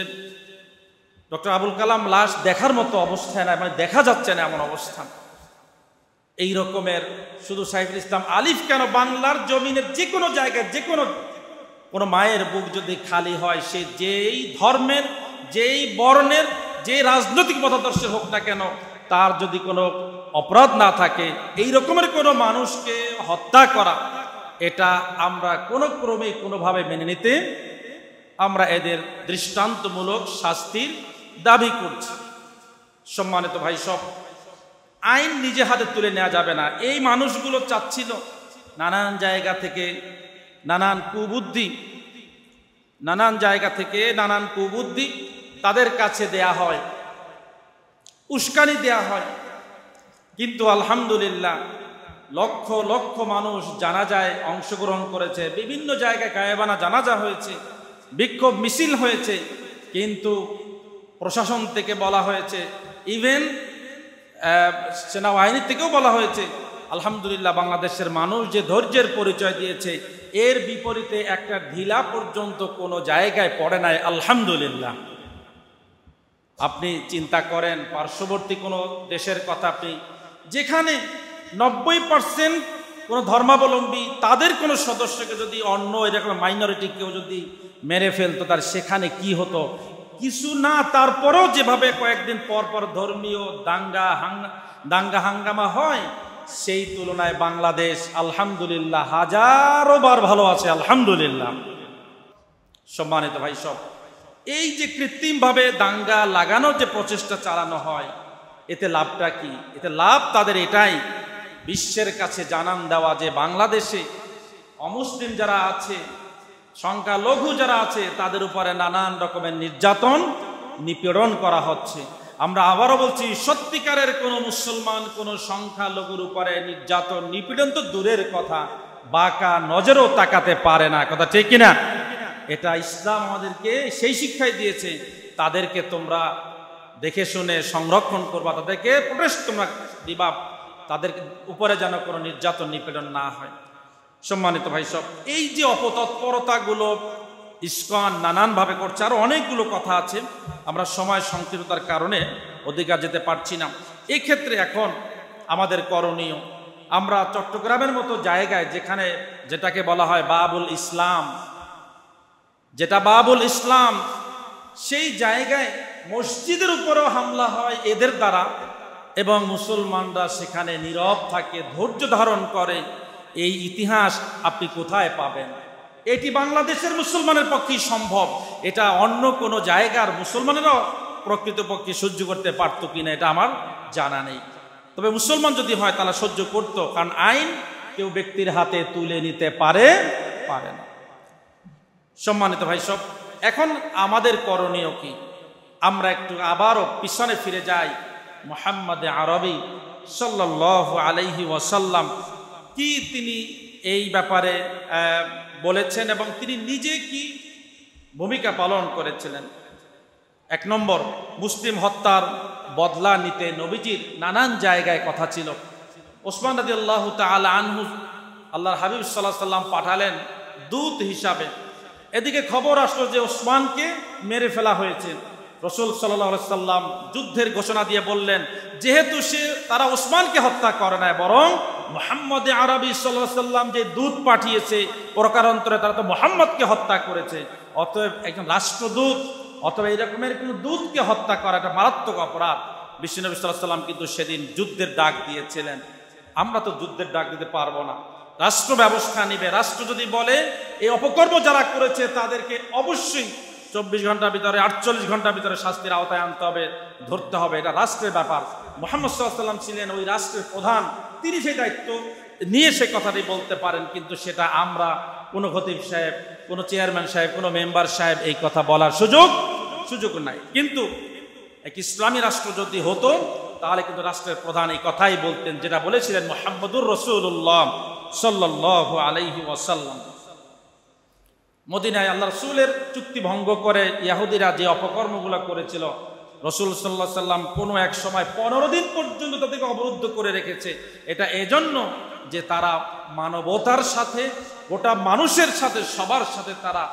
[SPEAKER 1] ডক্টর আবুল কালাম লাশ দেখার মতো অবস্থায় না, দেখা যাচ্ছে না এমন অবস্থান। এই রকমের শুধু সাইফুল ইসলাম আলিফ কেন, বাংলার জমিনের যে কোনো জায়গায় যে কোনো মায়ের বুক যদি খালি হয়, সে যেই ধর্মের, যেই বর্ণের, যে রাজনৈতিক মতাদর্শের হোক না কেন, তার যদি কোনো অপরাধ না থাকে, এই রকমের কোনো মানুষকে হত্যা করা, এটা আমরা কোনো ক্রমে কোনোভাবে মেনে নিতে, আমরা এদের দৃষ্টান্তমূলক শাস্তির দাবি করছি। সম্মানিত ভাই সব, আইন নিজে হাতে তুলে নেওয়া যাবে না। এই মানুষগুলো চাচ্ছিল নানান জায়গা থেকে নানান কুবুদ্ধি তাদের কাছে দেয়া হয়, উস্কানি দেয়া হয়। কিন্তু আলহামদুলিল্লাহ লক্ষ লক্ষ মানুষ জানাজায় অংশগ্রহণ করেছে, বিভিন্ন জায়গায় গায়েবানা জানাজা হয়েছে, বিক্ষোভ মিছিল হয়েছে, কিন্তু প্রশাসন থেকে বলা হয়েছে, ইভেন সেনাবাহিনী থেকেও বলা হয়েছে, আলহামদুলিল্লাহ বাংলাদেশের মানুষ যে ধৈর্যের পরিচয় দিয়েছে, এর বিপরীতে একটা ঢিলা পর্যন্ত কোনো জায়গায় পড়ে নাই। আলহামদুলিল্লাহ। আপনি চিন্তা করেন পার্শ্ববর্তী কোনো দেশের কথা, আপনি যেখানে 90% কোনো ধর্মাবলম্বী তাদের কোনো সদস্যকে যদি অন্য এরকম মাইনরিটি কেউ যদি মেরে ফেলতো, তার সেখানে কি হতো কিছু না, তারপরেও যেভাবে কয়েকদিন পর পর ধর্মীয় দাঙ্গা হাঙ্গামা হয়, সেই তুলনায় বাংলাদেশ আলহামদুলিল্লাহ হাজারো বার ভালো আছে। আলহামদুলিল্লাহ। সম্মানিত ভাই সব, এই যে কৃত্রিমভাবে দাঙ্গা লাগানোর যে প্রচেষ্টা চালানো হয়, এতে লাভটা কি? এতে লাভ তাদের এটাই, বিশ্বের কাছে জানান দেওয়া যে বাংলাদেশে অমুসলিম যারা আছে, সংখ্যালঘু যারা আছে, তাদের উপরে নানান রকমের নির্যাতন নিপীড়ন করা হচ্ছে। আমরা আবারও বলছি, সত্যিকারের কোনো মুসলমান কোনো সংখ্যালঘুর উপরে নির্যাতন নিপীড়ন তো দূরের কথা, বাঁকা নজরেও তাকাতে পারে না। কথা ঠিক কিনা? এটা ইসলাম আমাদেরকে সেই শিক্ষাই দিয়েছে, তাদেরকে তোমরা দেখে শুনে সংরক্ষণ করবা, তাদেরকে প্রোটেস্ট তোমরা দিবা, তাদের উপরে যেন কোনো নির্যাতন নিপীড়ন না হয়। সম্মানিত ভাই সব, এই যে অপতৎপরতাগুলো ইসকন নানানভাবে করছে, আরো অনেকগুলো কথা আছে, আমরা সময় সংকীর্ণতার কারণে অধিকার যেতে পারছি না। এই ক্ষেত্রে এখন আমাদের করণীয়, আমরা চট্টগ্রামের মতো জায়গায় যেটাকে বলা হয় বাবুল ইসলাম, সেই জায়গায় মসজিদের উপরেও হামলা হয় এদের দ্বারা, এবং মুসলমানরা সেখানে নীরব থাকে, ধৈর্য ধারণ করে। এই ইতিহাস আপনি কোথায় পাবেন? এটি বাংলাদেশের মুসলমানের পক্ষেই সম্ভব, এটা অন্য কোনো জায়গার মুসলমানেরাও প্রকৃতপক্ষে সহ্য করতে পারত কিনা এটা আমার জানা নেই। তবে মুসলমান যদি হয় তাহলে সহ্য করত, কারণ আইন কেউ ব্যক্তির হাতে তুলে নিতে পারে না। সম্মানিত ভাই সব, এখন আমাদের করণীয় কি? আমরা একটু আবারও পিছনে ফিরে যাই। মুহাম্মদ আরবি সাল্লাল্লাহু আলাইহি ওয়াসাল্লাম কি তিনি এই ব্যাপারে বলেছেন এবং তিনি নিজে কি ভূমিকা পালন করেছিলেন? 1 নম্বর, মুসলিম হত্যার বদলা নিতে নবীজির নানান জায়গায় কথা ছিল। ওসমান রাদিয়াল্লাহু তাআলা আনহু আল্লাহর হাবিব সাল্লাল্লাহু আলাইহি ওয়াসাল্লাম পাঠালেন দূত হিসাবে। এদিকে খবর আসলো যে ওসমানকে মেরে ফেলা হয়েছে। রাসূল সাল্লাল্লাহু আলাইহি ওয়াসাল্লাম যুদ্ধের ঘোষণা দিয়ে বললেন, যেহেতু তারা ওসমানকে হত্যা করে না, বরং মুহাম্মদ আরবি সাল্লাল্লাহু আলাইহি সাল্লাম যে দূত পাঠিয়েছে, প্রকারান্তরে তারা তো মুহাম্মদকে হত্যা করেছে। অতএব একজন রাষ্ট্রদূত অথবা এরকমের কোনো দূতকে হত্যা করা একটা মারাত্মক অপরাধ। বিশ্বনবী সাল্লাল্লাহু আলাইহি সাল্লাম কিন্তু সেদিন যুদ্ধের ডাক দিয়েছিলেন। আমরা তো যুদ্ধের ডাক দিতে পারবো না, রাষ্ট্র ব্যবস্থা নিবে। রাষ্ট্র যদি বলে এই অপকর্ম যারা করেছে তাদেরকে অবশ্যই 24 ঘন্টার ভিতরে 48 ঘন্টার ভিতরে শাস্তির আওতায় আনতে হবে, ধরতে হবে, এটা রাষ্ট্রের ব্যাপার। মুহাম্মদ সাল্লাল্লাহু আলাইহি সাল্লাম ছিলেন ওই রাষ্ট্রের প্রধান, তিনি সেই দায়িত্ব নিয়ে সে কথাটি বলতে পারেন। কিন্তু সেটা আমরা কোনো খতিব সাহেব, কোনো চেয়ারম্যান সাহেব, কোনো মেম্বার সাহেব এই কথা বলার সুযোগ নাই। কিন্তু এক ইসলামী রাষ্ট্র যদি হতো তাহলে কিন্তু রাষ্ট্রের প্রধান এই কথাই বলতেন, যেটা বলেছিলেন মুহাম্মদুর রাসূলুল্লাহ সাল্লাল্লাহু আলাইহি ওয়াসাল্লাম। মদিনায় আল্লাহ রাসূলের চুক্তি ভঙ্গ করে ইহুদিরা যে অপকর্মগুলো করেছিল, রাসূল সাল্লাল্লাহু আলাইহি ওয়াসাল্লাম কোনো এক সময় 15 দিন পর্যন্ত তাদেরকে অবরুদ্ধ করে রেখেছে। এটা এজন্য যে তারা মানবতার সাথে, গোটা মানুষের সাথে, সবার সাথে তারা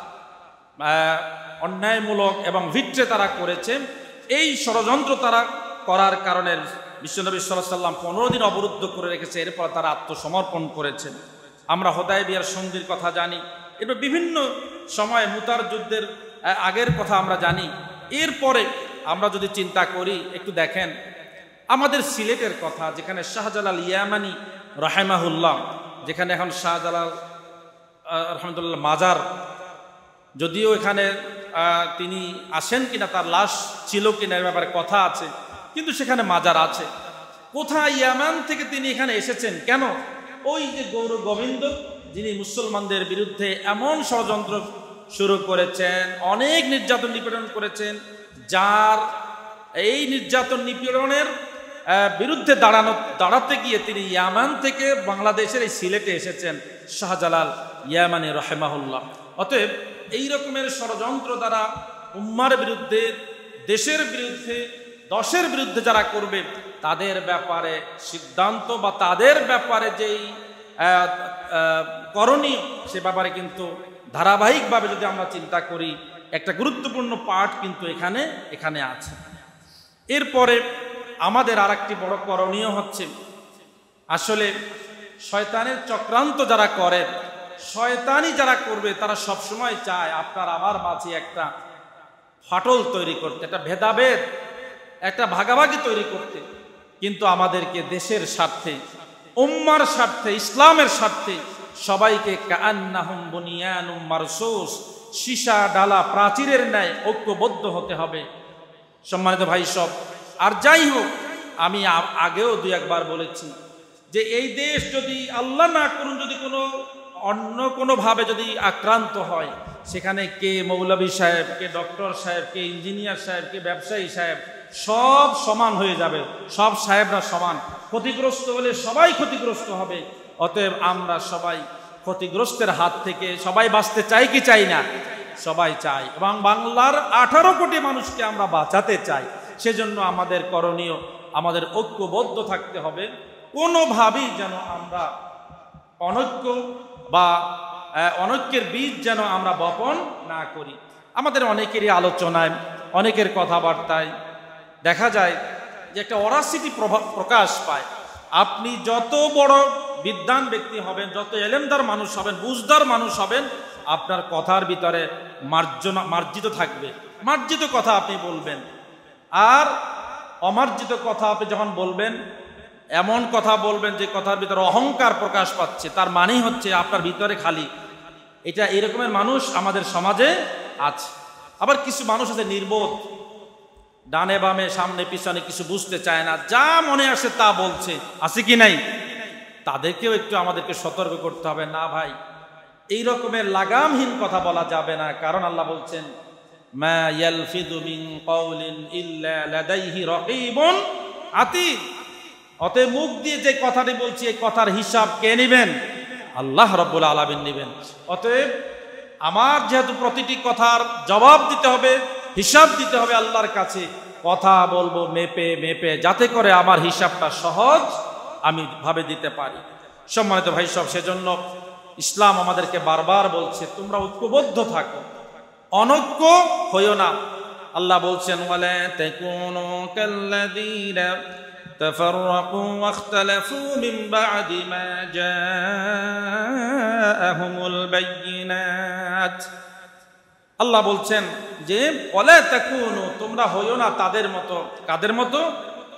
[SPEAKER 1] অন্যায়মূলক এবং ভিট্রে তারা করেছে। এই ষড়যন্ত্র তারা করার কারণে বিশ্বনবী সাল্লাল্লাহু আলাইহি ওয়াসাল্লাম 15 দিন অবরুদ্ধ করে রেখেছে। এরপর তারা আত্মসমর্পণ করেছেন। আমরা হুদায়বিয়ার সন্ধির কথা জানি, এরপর বিভিন্ন সময় মুতার যুদ্ধের আগের কথা আমরা জানি। এরপরে আমরা যদি চিন্তা করি, একটু দেখেন আমাদের সিলেটের কথা, যেখানে শাহজালাল ইয়ামানি রাহিমাহুল্লাহ, যেখানে এখন শাহজালাল রহমতুল্লাহ মাজার, যদিও এখানে তিনি আসেন কিনা, তার লাশ ছিল কিনা এর ব্যাপারে কথা আছে, কিন্তু সেখানে মাজার আছে। কোথায় ইয়ামান থেকে তিনি এখানে এসেছেন কেন? ওই যে গৌর গোবিন্দ, যিনি মুসলমানদের বিরুদ্ধে এমন ষড়যন্ত্র শুরু করেছেন, অনেক নির্যাতন নিপীড়ন করেছেন, যার এই নির্যাতন নিপীড়নের বিরুদ্ধে দাঁড়াতে গিয়ে তিনি ইয়ামান থেকে বাংলাদেশের এই সিলেটে এসেছেন, শাহজালাল ইয়ামানি রাহিমাহুল্লাহ। অতএব এই রকমের ষড়যন্ত্র দ্বারা উম্মার বিরুদ্ধে, দেশের বিরুদ্ধে, দশের বিরুদ্ধে যারা করবে তাদের ব্যাপারে সিদ্ধান্ত বা তাদের ব্যাপারে যেই করণীয়, সে ব্যাপারে কিন্তু ধারাবাহিকভাবে যদি আমরা চিন্তা করি, একটা গুরুত্বপূর্ণ পার্ট কিন্তু এখানে আছে। এরপরে আমাদের আরেকটি বড় করণীয় হচ্ছে, আসলে শয়তানের চক্রান্ত যারা করে, শয়তানি যারা করবে, তারা সবসময় চায় আপনার আমার মাঝে একটা ফাটল তৈরি করতে, একটা ভেদাভেদ, একটা ভাগাভাগি তৈরি করতে। কিন্তু আমাদেরকে দেশের স্বার্থে, উম্মার স্বার্থে, ইসলামের স্বার্থে সবাইকে কাআন্নাহুম বুনিয়ানুম মারসুস, সীসা ডালা প্রাচীরের ন্যায় ঐক্যবদ্ধ হতে হবে। সম্মানিত ভাই সব, আর যাই হোক, আমি আগেও দুই একবার বলেছি যে এই দেশ যদি আল্লাহ না করুন, যদি অন্য কোনোভাবে যদি আক্রান্ত হয়, সেখানে কে মৌলভী সাহেব, কে ডক্টর সাহেব, কে ইঞ্জিনিয়ার সাহেব, কে ব্যবসায়ী সাহেব, সব সমান হয়ে যাবে, সব সাহেবরা সমান। ক্ষতিগ্রস্ত হলে সবাই ক্ষতিগ্রস্ত হবে। অতএব আমরা সবাই ক্ষতিগ্রস্তের হাত থেকে সবাই বাঁচতে চাই কি চাই না? সবাই চাই, এবং বাংলার 18 কোটি মানুষকে আমরা বাঁচাতে চাই। সেজন্য আমাদের করণীয়, আমাদের ঐক্যবদ্ধ থাকতে হবে। কোনোভাবেই যেন আমরা অনৈক্য বা অনৈক্যের বীজ যেন আমরা বপন না করি। আমাদের অনেকেরই আলোচনায়, অনেকের কথাবার্তায় দেখা যায় যে একটা অরাসিটি প্রকাশ পায়। আপনি যত বড় বিদ্বান ব্যক্তি হবেন, যত এলেমদার মানুষ হবেন, বুঝদার মানুষ হবেন, আপনার কথার ভিতরে মার্জিত থাকবে। মার্জিত কথা আপনি বলবেন, আর অমার্জিত কথা আপনি যখন বলবেন, এমন কথা বলবেন যে কথার ভিতরে অহংকার প্রকাশ পাচ্ছে, তার মানেই হচ্ছে আপনার ভিতরে খালি। এটা এরকমের মানুষ আমাদের সমাজে আছে। আবার কিছু মানুষ আছে নির্বোধ, ডানে বামে সামনে পিছনে কিছু বুঝতে চায় না, যা মনে আসে তা বলছে, আছে কি নাই? তাদেরকেও একটু আমাদেরকে সতর্ক করতে হবে, না ভাই, এই রকমের লাগামহীন কথা বলা যাবে না। কারণ আল্লাহ বলছেন, মা ইয়ালফিযু মিন কাওলিন ইল্লা লাদাইহি রাকীবুন আতীদ। অতএব মুখ দিয়ে যে কথাটি বলছি, এই কথার হিসাব কে নেবেন? আল্লাহ রাব্বুল আলামিন নেবেন। অতএব আমার যেহেতু প্রতিটি কথার জবাব দিতে হবে, হিসাব দিতে হবে আল্লাহর কাছে, কথা বলবো মেপে মেপে, যাতে করে আমার হিসাবটা সহজ আমি ভাবে দিতে পারি। সম্মানিত ভাই সব, সেজন্য ইসলাম আমাদেরকে বারবার বলছে তোমরা ঐক্যবদ্ধ থাকো, অনৈক্য হইও না। আল্লাহ বলছেন, ওয়ালা তাকুনু কাল্লাযীনা تفرقوا واختلفوا من بعد ما جاءهم البينات আল্লাহ বলছেন যে ওয়ালা তাকুনু তোমরা হইও না তাদের মতো কাদের মতো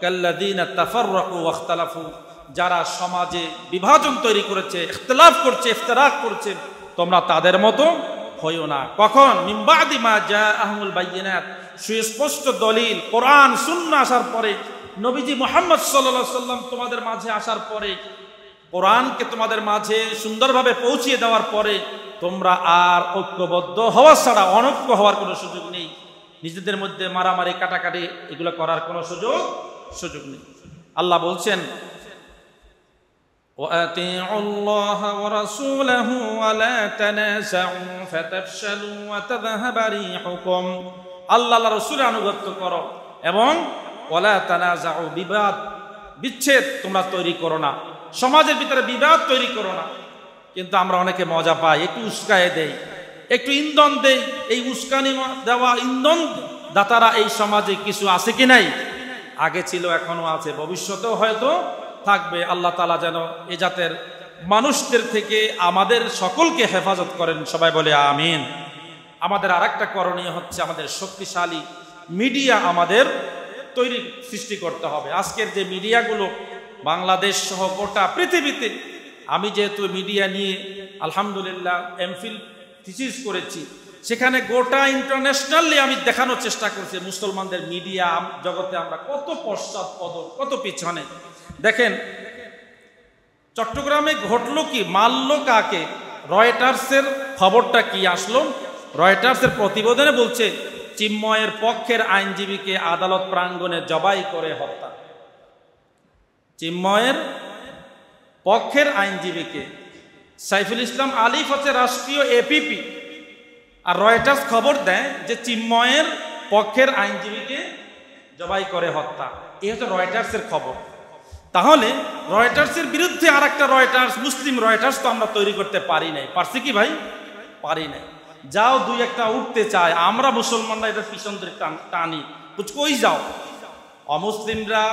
[SPEAKER 1] কাল্লাযীনা তাফাররাকু ওয়াখতালাফু যারা সমাজে বিভাজন তৈরি করেছে ইখতিলাফ করছে ইফতিরাক করছে তোমরা তাদের মতো হইও না কখন মিন বাদি মা জাআহুল বায়িনাত সুস্পষ্ট দলিল কোরআন সুন্নাহ আসার পরে নবীজি মুহাম্মদ সাল্লাল্লাহু আলাইহি সাল্লাম তোমাদের মাঝে আসার পরে কোরআনকে তোমাদের মাঝে সুন্দরভাবে পৌঁছিয়ে দেওয়ার পরে তোমরা আর ঐক্যবদ্ধ হওয়া ছাড়া অনৈক্য হওয়ার কোনো সুযোগ নেই নিজেদের মধ্যে মারামারি কাটাকাটি এগুলো করার কোনো সুযোগ নেই আল্লাহ বলছেন وَأَطِيعُوا اللَّهَ وَرَسُولَهُ وَلَا تَنَازَعُوا فَتَفْشَلُوا وَتَذْهَبَ رِيحُكُمْ আল্লাহ রাসূলের আনুগত্য করো এবং ওয়ালা তানাজাউ বিবাদ বিচ্ছেদ তোমরা তৈরি করো না সমাজের ভিতরে বিবাদ তৈরি করো না কিন্তু আমরা অনেকে মজা পাই একটু উস্কায়ে দেই একটু ইন্ধন দেই এই উস্কানি দেওয়া ইন্ধন দাতারা এই সমাজে কিছু আছে কি নাই আগে ছিল এখনো আছে ভবিষ্যতেও হয়তো থাকবে আল্লাহ তাআলা যেন এই জাতের মানুষদের থেকে আমাদের সকলকে হেফাজত করেন সবাই বলে আমিন আমাদের আরেকটা করণীয় হচ্ছে আমাদের শক্তিশালী মিডিয়া আমাদের তৈরি সৃষ্টি করতে হবে আজকের যে মিডিয়াগুলো বাংলাদেশ সহ গোটা পৃথিবীতে আমি যেহেতু মিডিয়া নিয়ে আলহামদুলিল্লাহ এমফিল থিসিস করেছি সেখানে গোটা ইন্টারন্যাশনালি আমি দেখানোর চেষ্টা করছি মুসলমানদের মিডিয়া জগতে আমরা কত পশ্চাৎপদ কত পিছনে দেখেন চট্টগ্রামে ঘটলো কি মারল কাকে রয়টার্সের খবরটা কি আসলো রয়টার্সের প্রতিবেদনে বলছে চিন্ময়ের পক্ষের আইনজীবীকে আদালত প্রাঙ্গণে জবাই করে হত্যা চিন্ময়ের পক্ষের আইনজীবীকে সাইফুল ইসলাম আলিফ হচ্ছে রাষ্ট্রীয় এপিপি আর রয়টার্স খবর দেয় যে চিন্ময়ের পক্ষের আইনজীবীকে জবাই করে হত্যা এই হচ্ছে রয়টার্সের খবর তাহলে রয়টার্সের বিরুদ্ধে আর একটা রয়টার্স মুসলিম রয়টার্স তো আমরা তৈরি করতে পারি নাই পারছি কি ভাই পারি নাই যাও দুই একটা উঠতে চায় আমরা মুসলমানরা এটা পিছন ধরে টানি কই যাও অমুসলিমরা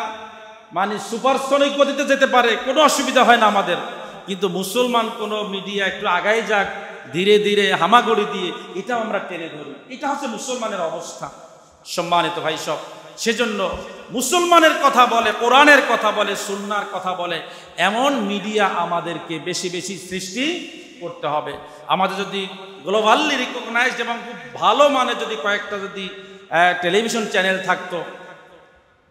[SPEAKER 1] মানে সুপারসনিক গতিতে যেতে পারে কোনো অসুবিধা হয় না আমাদের কিন্তু মুসলমান কোনো মিডিয়া একটু আগাই যাক ধীরে ধীরে হামাগুড়ি দিয়ে এটাও আমরা টেনে ধরি এটা হচ্ছে মুসলমানের অবস্থা সম্মানিত ভাই সব সেজন্য মুসলমানের কথা বলে কোরআনের কথা বলে সুন্নাহর কথা বলে এমন মিডিয়া আমাদেরকে বেশি বেশি সৃষ্টি করতে হবে আমাদের যদি গ্লোবালি রিকগনাইজড এবং খুব ভালো মানে যদি কয়েকটা যদি টেলিভিশন চ্যানেল থাকতো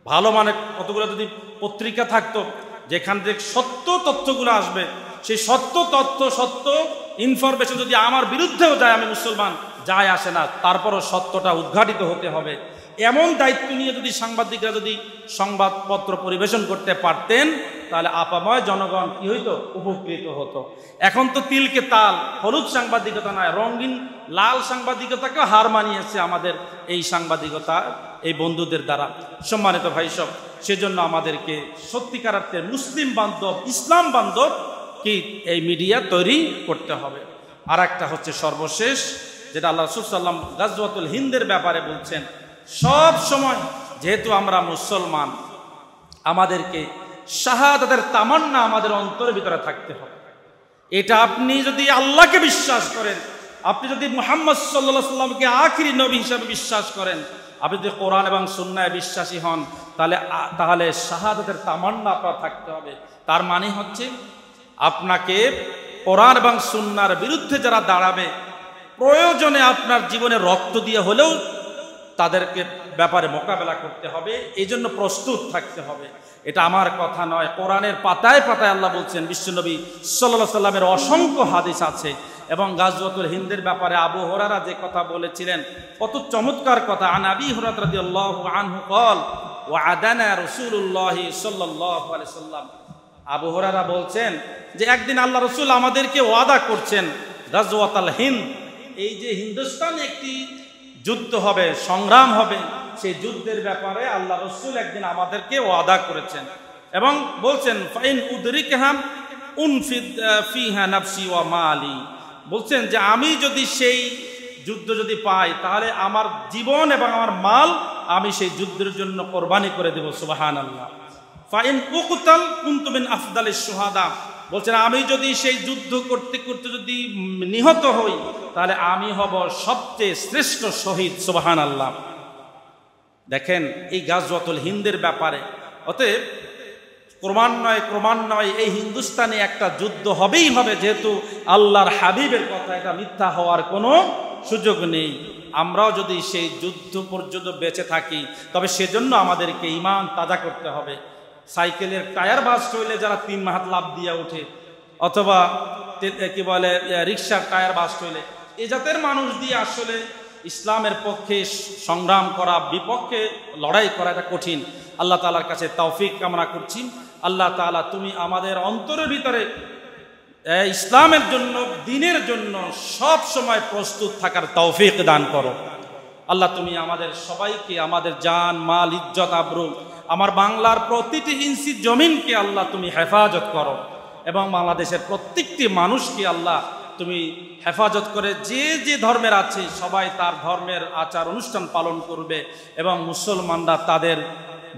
[SPEAKER 1] ভালো মানে কতগুলো যদি পত্রিকা থাকতো যেখান থেকে সত্য তথ্যগুলো আসবে সেই সত্য তথ্য সত্য ইনফরমেশন যদি আমার বিরুদ্ধেও যায় আমি মুসলমান যায় আসে না তারপরও সত্যটা উদ্ঘাটিত হতে হবে এমন দায়িত্ব নিয়ে যদি সাংবাদিকরা যদি সংবাদপত্র পরিবেশন করতে পারতেন তাহলে আপাময় জনগণ কি হইতো উপকৃত হতো এখন তো তিলকে তাল হলুদ সাংবাদিকতা নয় রঙিন লাল সাংবাদিকতাকে হার মানিয়েছে আমাদের এই সাংবাদিকতা এই বন্ধুদের দ্বারা সম্মানিত ভাই সব সেজন্য আমাদেরকে সত্যিকার অর্থে মুসলিম বান্ধব ইসলাম বান্ধব কি এই মিডিয়া তৈরি করতে হবে আর একটা হচ্ছে সর্বশেষ যেটা আল্লাহ রাসূল সাল্লাল্লাহু আলাইহি ওয়াসাল্লাম গাজওয়াতুল হিন্দের ব্যাপারে বলছেন সব সময় যেহেতু আমরা মুসলমান আমাদেরকে শাহাদাতের তামান্না আমাদের অন্তরের ভিতরে থাকতে হবে এটা আপনি যদি আল্লাহকে বিশ্বাস করেন আপনি যদি মুহাম্মদ সাল্লাল্লাহু আলাইহি ওয়াসাল্লামকে আখিরি নবী হিসেবে বিশ্বাস করেন আপনি যদি কোরআন এবং সুন্নাহে বিশ্বাসী হন তাহলে শাহাদাতের তামান্না আপনার থাকতে হবে তার মানে হচ্ছে আপনাকে কোরআন এবং সুন্নাহর বিরুদ্ধে যারা দাঁড়াবে প্রয়োজনে আপনার জীবনে রক্ত দিয়ে হলেও তাদেরকে ব্যাপারে মোকাবেলা করতে হবে এই জন্য প্রস্তুত থাকতে হবে এটা আমার কথা নয় কোরআনের পাতায় পাতায় আল্লাহ বলছেন বিশ্বনবী সাল্লাল্লাহু আলাইহি ওয়াসাল্লামের অসংখ্য হাদিস আছে এবং গাজওয়াতুল হিন্দের ব্যাপারে আবু হুরায়রা যে কথা বলেছিলেন কত চমৎকার কথা আন আবি হুরায়রা রাদিয়াল্লাহু আনহু قال وعدنا رسول الله সাল্লাল্লাহু আলাইহি ওয়াসাল্লাম আবু হুরায়রা বলছেন যে একদিন আল্লাহ রাসূল আমাদেরকে ওয়াদা করছেন গাজওয়াতুল হিন্দ এই যে হিন্দুস্তানে একটি যুদ্ধ হবে সংগ্রাম হবে সেই যুদ্ধের ব্যাপারে আল্লাহ রাসূল একদিন আমাদেরকে ওয়াদা করেছেন এবং বলছেন ফাইন উদরিকহাম উনফিদ ফিহা নাফসি ওয়া মালি বলছেন যে আমি যদি সেই যুদ্ধ যদি পাই তাহলে আমার জীবন এবং আমার মাল আমি সেই যুদ্ধের জন্য কোরবানি করে দেব সুবহানাল্লাহ ফাইন উকতাল কুনতু মিন আফদালিশ শুহাদা, বলছেন আমি যদি সেই যুদ্ধ করতে করতে যদি নিহত হই তাহলে আমি হব সবচেয়ে শ্রেষ্ঠ শহীদ। সুবহানাল্লাহ। দেখেন এই গাজওয়াতুল হিন্দের ব্যাপারে, অতএব ক্রমান্বয়ে এই হিন্দুস্তানে একটা যুদ্ধ হবেই হবে, যেহেতু আল্লাহর হাবিবের কথা, এটা মিথ্যা হওয়ার কোনো সুযোগ নেই। আমরাও যদি সেই যুদ্ধ পর্যন্ত বেঁচে থাকি তবে সেজন্য আমাদেরকে ঈমান তাজা করতে হবে। সাইকেলের টায়ার বাস্ট হইলে যারা 3 হাত লাফ দিয়ে ওঠে, অথবা কি বলে রিক্সার টায়ার বাস্ট হইলে, এ জাতের মানুষ দিয়ে আসলে ইসলামের পক্ষে সংগ্রাম করা, বিপক্ষে লড়াই করা এটা কঠিন। আল্লাহ তাআলার কাছে তৌফিক কামনা করছি। আল্লাহ তাআলা তুমি আমাদের অন্তরের ভিতরে ইসলামের জন্য, দ্বীনের জন্য সব সময় প্রস্তুত থাকার তৌফিক দান করো। আল্লাহ তুমি আমাদের সবাইকে, আমাদের জান মাল ইজ্জত আবরু, আমার বাংলার প্রতিটি ইঞ্চি জমিনকে আল্লাহ তুমি হেফাজত করো, এবং বাংলাদেশের প্রত্যেকটি মানুষকে আল্লাহ তুমি হেফাজত করে যে যে ধর্মের আছে সবাই তার ধর্মের আচার অনুষ্ঠান পালন করবে, এবং মুসলমানরা তাদের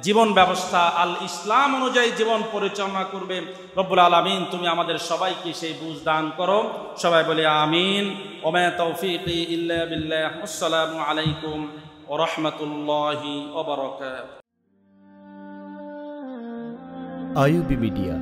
[SPEAKER 1] জীবন ব্যবস্থা আল ইসলাম অনুযায়ী জীবন পরিচালনা করবে। রব্বুল আলামিন তুমি আমাদের সবাইকে সেই বুঝ দান করো। সবাই বলি আমিন। ওয়া মা তাওফীকি ইল্লা বিল্লাহ। আসসালামু আলাইকুম ওয়া রাহমাতুল্লাহি ওয়া বারাকাতুহু।
[SPEAKER 2] IUB media